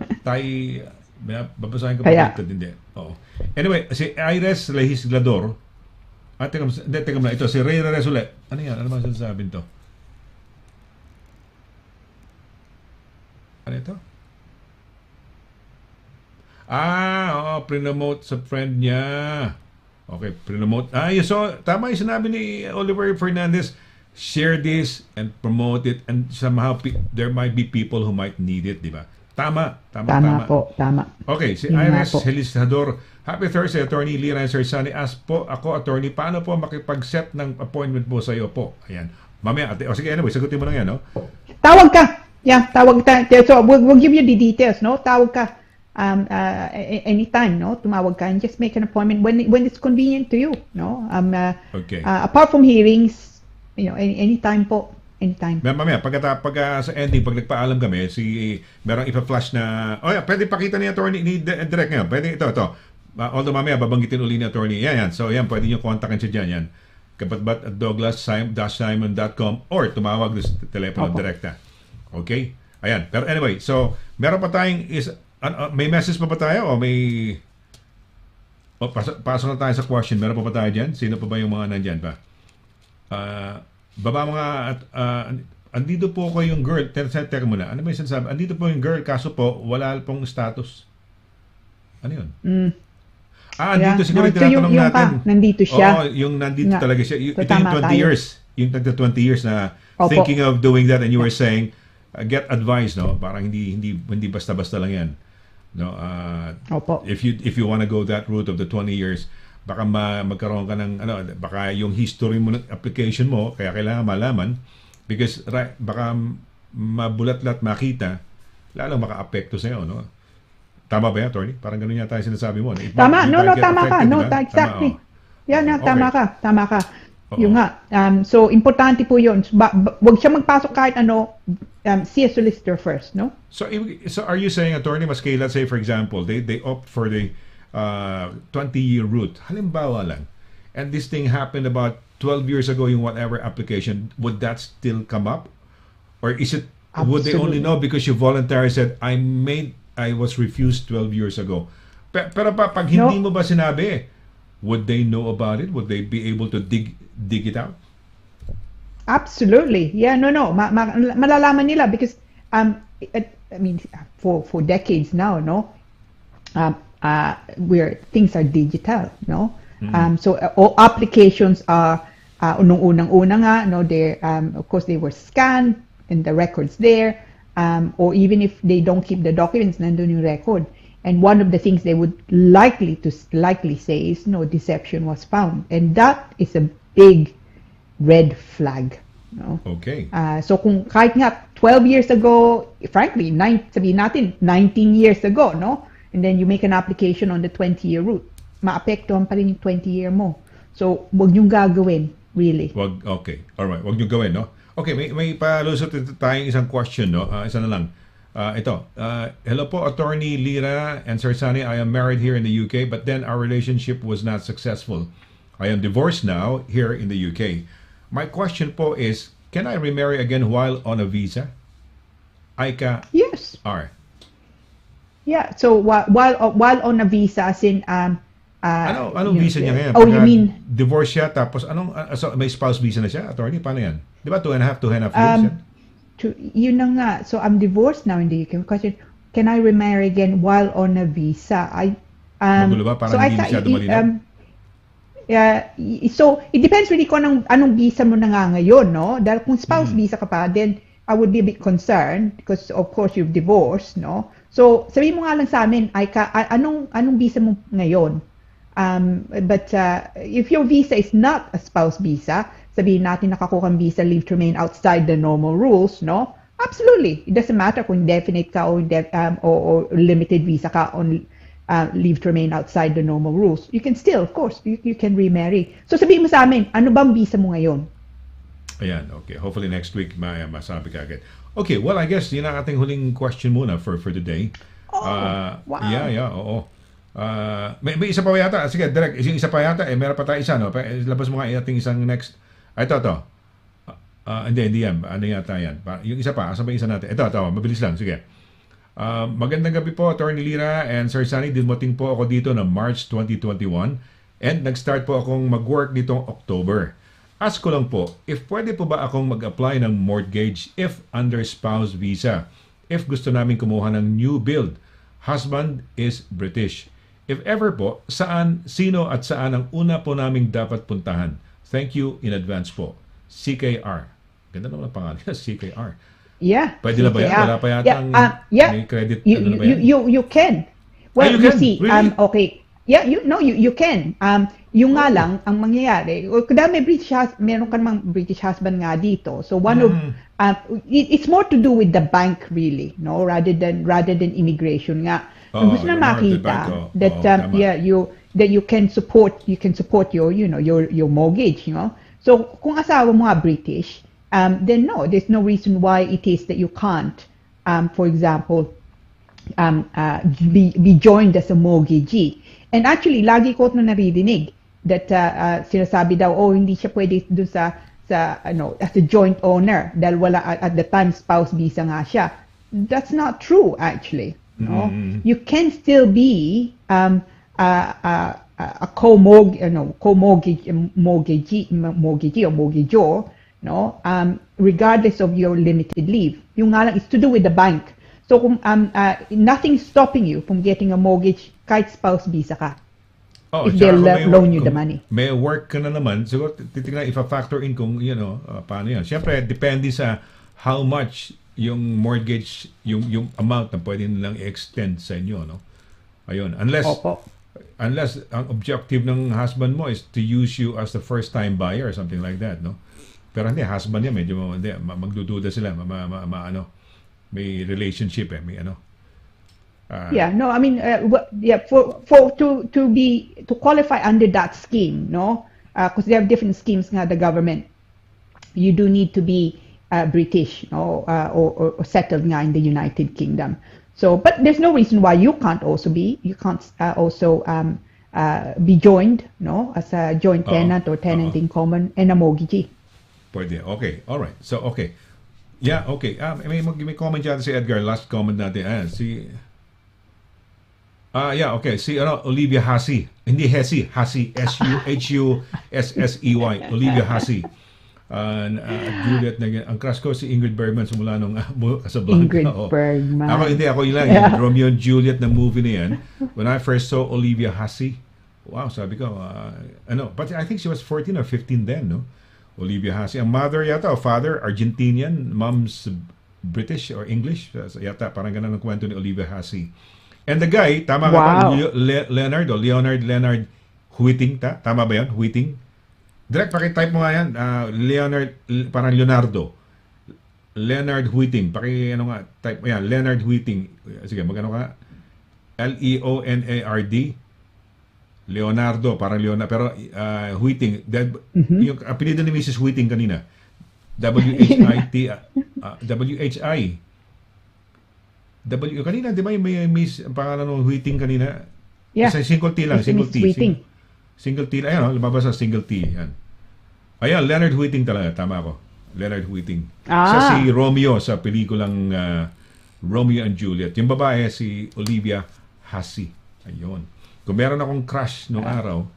Babasahin ko pa dito, hindi. Anyway, si Iris Legislador. Teka muna, ito, si Ray Resule. Ano yan? Ano ba sasabihin to? Ano ito? Prinomote sa friend niya. Okay, prinomote. Tama yung sinabi ni Oliver Fernandez. Share this and promote it and somehow there might be people who might need it, di ba? Tama. Okay, si Iris Helisador. Happy Thursday, Attorney Lira and Sir Sonny. Ask po ako, Attorney, paano po makipag-set ng appointment po sa iyo po? Ayan. Mamaya, sige, anyway, sagutin mo lang yan, no? Tawag ka! Yeah, tawag so we'll give you the details, no? Tawag ka anytime, no? Tumawag ka and just make an appointment when it's convenient to you, no? Okay. Apart from hearings, anytime po, anytime. Mamaya, pag sa ending, pag nagpaalam kami, merong ipa-flash na, pwede pakita ni attorney, ni direct ngayon. Pwede ito. Although mamaya, babanggitin uli ni attorney. Yan. So, yan, pwede nyo kontakin siya dyan. Yan. kabatbat@douglas-simon.com or tumawag sa telepono direkta. Okay? Ayan. Pero anyway, so, meron pa tayong may message pa ba tayo o may pasok na tayo sa question. Meron pa ba tayo dyan? Sino pa ba yung mga nandyan pa? Baba mga andito po ko yung girl. Teka muna. Ano ba yung sinasabi? Andito po yung girl, kaso po wala pong status. Ano yun? Andito siguro yung tinatanong natin. Nandito siya. Yung nandito talaga siya. Ito yung 20 tayo. years. Yung 20 years na thinking of doing that, and you were saying, get advice, no? Parang hindi basta-basta lang yan. No? Opo. If you want to go that route of the 20 years, baka magkaroon ka ng baka yung history mo ng application mo, kaya kailangan malaman because baka mabulat-lat makita, lalo maka-apekto sa'yo, no? Tama ba yan, attorney? Parang ganun yata yung sinasabi mo. Tama. Tama ka. No, exactly. Yan, tama ka. Yung nga. So, importante po yun. Huwag siya magpasok kahit see a solicitor first, no? So are you saying, attorney, maski, let's say, for example, they opt for the 20-year route. Halimbawa lang. And this thing happened about 12 years ago, yung whatever application, would that still come up? Or is it, would they only know because you voluntarily said, I was refused 12 years ago. Pero pag hindi mo ba sinabi, would they know about it? Would they be able to dig it out? Absolutely. Yeah, no. Malalaman nila because I mean for decades now, no? Where things are digital, no? So all applications are nung unang-una nga, no, they of course they were scanned and the records there. Or even if they don't keep the documents, nandun yung record. And one of the things they would likely say is no deception was found, and that is a big red flag. No? Okay. So kung kahit nga 12 years ago, frankly, sabihin natin 19 years ago, no, and then you make an application on the 20-year route, maapektuhan pa rin yung 20-year mo. So wag niyong gagawin, really. Okay. All right. Wag niyong gawin, no? Okay, may palusot tayong isang question, no? Isa na lang. Ito. Hello po, Attorney Lira and Sir Sonny. I am married here in the UK, but then our relationship was not successful. I am divorced now here in the UK. My question po is, can I remarry again while on a visa? Yes. R. Yeah. So while on a visa, as in anong visa niya ngayon? You mean divorce siya tapos so may spouse visa na siya, attorney? Paano yan? Di ba 2.5 years yan? Yun na nga. So I'm divorced now in the UK. Question, can I remarry again while on a visa? Magulo ba? Parang hindi masyado malinaw? So it depends really kung anong visa mo na nga ngayon, no? Dahil kung spouse visa ka pa, then I would be a bit concerned because of course you've divorced, no? So sabihin mo nga lang sa amin, anong visa mo ngayon? But if your visa is not a spouse visa, sabihin natin nakakuha kang visa, leave to remain outside the normal rules, no? Absolutely. It doesn't matter kung indefinite ka or limited visa ka on leave to remain outside the normal rules. You can still, of course, you can remarry. So sabihin mo sa amin, ano bang visa mo ngayon? Ayan, okay. Hopefully next week masabi ka agad. Okay, well, I guess yun ang ating huling question muna for today. Wow. Yeah, oo. May isa pa yata. Sige, direct. Yung isa pa yata. Meron pa tayo isa, no? Labas mo nga ating isang next. Ito. Hindi yan. Ano yata yan? Yung isa pa. Asan ba yung isa natin? Ito. Mabilis lang. Sige. Magandang gabi po, Attorney Lira and Sir Sonny. Dumating po ako dito na March 2021 and nag-start po akong mag-work nitong October. Ask ko lang po, if pwede po ba akong mag-apply ng mortgage if under spouse visa? If gusto namin kumuha ng new build. Husband is British. If ever po, sino at saan ang una po naming dapat puntahan? Thank you in advance po. CKR. Ganda naman ang pangalan. CKR. Yeah. Pwede na ba yan? Wala pa yata may credit. You can. Well, you see, Really? okay. Yeah, you can. Yung nga lang, ang mangyayari, kaya meron ka namang British husband nga dito. So it's more to do with the bank really, no, rather than immigration nga. Ang gusto na makita that that you can support your your mortgage, So kung asawa mo nga British, then no, there's no reason why it is that you can't, for example, be joined as a mortgagee. And actually, lagi ko na naririnig that sinasabi daw, hindi siya pwede doon sa as a joint owner dahil wala at the time spouse visa nga siya. That's not true actually. No, you can still be a mortgagee or mortgagor, no, regardless of your limited leave. Yung nga lang, it's to do with the bank. So nothing is stopping you from getting a mortgage kahit spouse visa ka. If they'll loan you the money. May work ka na naman, siguro titignan ifa-factor in kung, paano yan. Siyempre, depende sa how much yung mortgage, yung amount na pwede nilang i-extend sa inyo, no? Ayun. Unless ang objective ng husband mo is to use you as the first-time buyer or something like that, no? Pero hindi, husband niya, medyo magdududa sila, may relationship, may I mean, to qualify under that scheme, no, because they have different schemes nga the government. You do need to be British, no, or settled nga in the United Kingdom. So, but there's no reason why you can't also be joined, no, as a joint tenant or tenant in common and a mortgagee. Pwede. Okay. All right. So, okay. Yeah, okay. May comment dyan si Edgar. Last comment natin. Si Olivia Hussey. Hindi Hessey, Hussey. Hussey. Olivia Hussey. Juliet, ang crush ko si Ingrid Bergman simula nung Casablanca. Ingrid Bergman. Ako ilang. Yung Romeo and Juliet na movie na yan. When I first saw Olivia Hussey, wow, sabi ko, but I think she was 14 or 15 then, no? Olivia Hussey. Ang mother yata o father, Argentinian. Mom's British or English. Yata, parang ganun ang kwento ni Olivia Hussey. And the guy, tama ka ba? Leonard Whiting. Tama ba yan? Whiting? Direct, pakitype mo nga yan. Parang Leonardo. Leonard Whiting. Type mo yan. Leonard Whiting. Sige, magano ka? Leonard. Leonardo, parang Leonardo, pero Whiting, yung apelido ni Mrs. Whiting kanina, W-H-I-T, W-H-I. Kanina, di ba may Miss, pangalan ng Whiting kanina? Yeah. Single T lang, single T. Single T, ayun, lumabas sa single T. Yan. Ayan, Leonard Whiting talaga, tama ako. Leonard Whiting. Siya si Romeo sa pelikulang Romeo and Juliet. Yung babae, si Olivia Hussey. Ayun. Kung meron akong crush nung araw,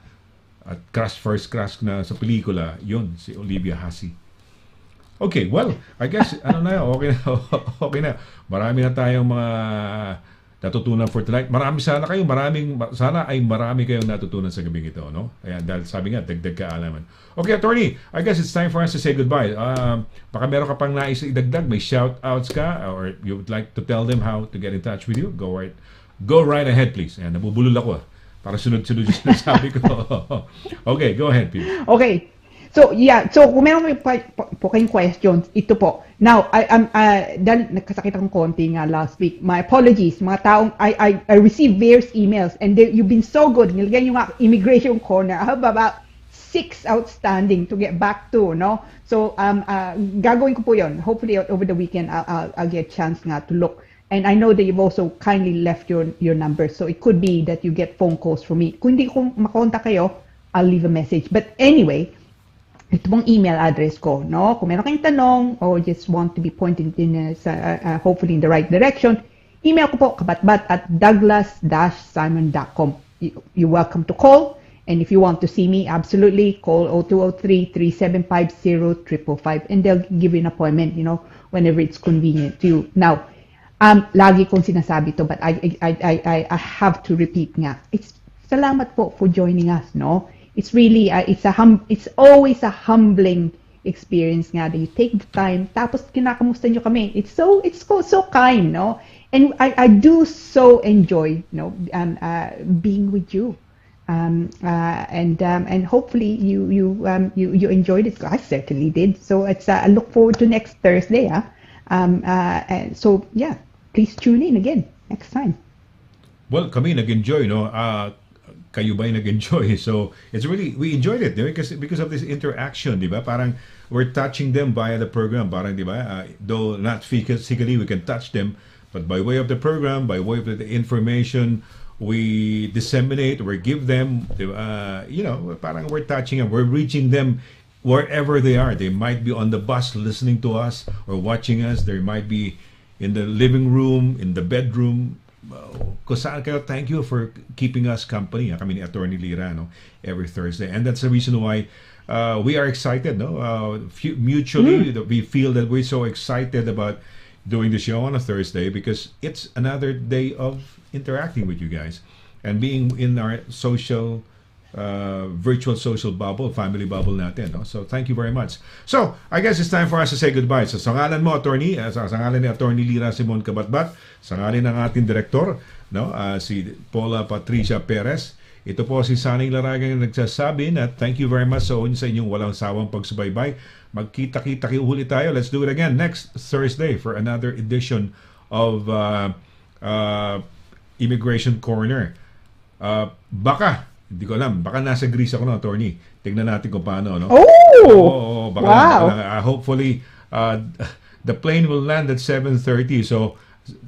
at first crush na sa pelikula, yun, si Olivia Hussey. Okay, well, I guess, okay na. Marami na tayong mga natutunan for tonight. Sana ay marami kayong natutunan sa gabing ito, no? Ayan, dahil sabi nga, dagdag kaalaman. Okay, attorney, I guess it's time for us to say goodbye. Baka meron ka pang nais idagdag, may shout-outs ka, or you would like to tell them how to get in touch with you, go right ahead, please. Ayan, nabubulol ako. Para sunod-sunod yung sinasabi ko. Okay, go ahead, please. Okay. So kung meron po kayong questions, ito po. Now, dahil nagkasakit akong konti nga last week, my apologies, mga taong, I received various emails and you've been so good. Nilagyan yung immigration corner. I have about 6 outstanding to get back to, no? So, gagawin ko po yun. Hopefully, over the weekend, I'll get a chance nga to look. And I know that you've also kindly left your number. So it could be that you get phone calls from me. Kung hindi ko makontak kayo, I'll leave a message. But anyway, ito pong email address ko, no? Kung meron kayong tanong or just want to be pointed in hopefully in the right direction, email ko po kabatbat@douglas-simon.com. You're welcome to call. And if you want to see me, absolutely, call 0203-3750-555 and they'll give you an appointment, whenever it's convenient to you. Now, lagi kong sinasabi to, but I have to repeat nga. Salamat po for joining us, no? It's really, it's always a humbling experience nga that you take the time, tapos kinakamusta nyo kami. It's so kind, no? And I do so enjoy, being with you. And hopefully you enjoyed it. I certainly did. So it's I look forward to next Thursday. And so yeah, please tune in again next time. Well, kami nag-enjoy, no? Kayo ba'y nag-enjoy? So, it's really, we enjoyed it, because of this interaction, di ba? Parang, we're touching them via the program, parang, di ba? Though not physically, we can touch them, but by way of the program, by way of the information, we disseminate, we give them, parang we're touching them, we're reaching them wherever they are. They might be on the bus listening to us or watching us. They might be in the living room, in the bedroom. Thank you for keeping us company. Kami ni Attorney Lira, no, every Thursday, and that's the reason why we are excited. No, mutually, we feel that we're so excited about doing the show on a Thursday because it's another day of interacting with you guys and being in our social. Virtual social bubble, family bubble natin. No? So, thank you very much. So, I guess it's time for us to say goodbye. So, sa ngalan mo, Attorney, sa ngalan ni Attorney Lira SIMON-CABATBAT, sa ngalan ng ating direktor, no, si Paula Patricia Perez, ito po si Sonny LARAGAN na nagsasabi na thank you very much sa inyong walang sawang pagsubaybay. Magkita-kita ulit tayo. Let's do it again next Thursday for another edition of Immigration Corner. Baka hindi ko alam. Baka nasa Greece ako, no, Attorney. Tignan natin kung paano, no? Oh! Baka Wow! Hopefully, the plane will land at 7:30. So,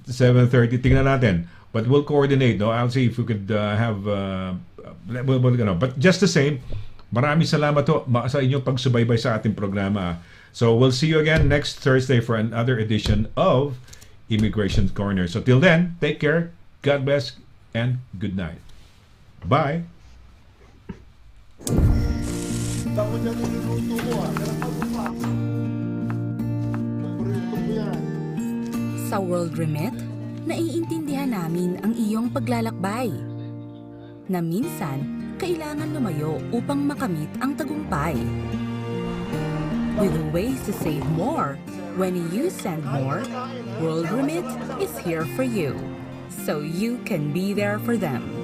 7:30, tignan natin. But we'll coordinate, no? I'll see if we could have... But just the same, maraming salamat ho sa inyong pagsubaybay sa ating programa. So, we'll see you again next Thursday for another edition of Immigration Corner. So, till then, take care, God bless, and good night. Bye! Sa World Remit, naiintindihan namin ang iyong paglalakbay. Na minsan, kailangan lumayo upang makamit ang tagumpay. With ways to save more, when you send more, World Remit is here for you. So you can be there for them.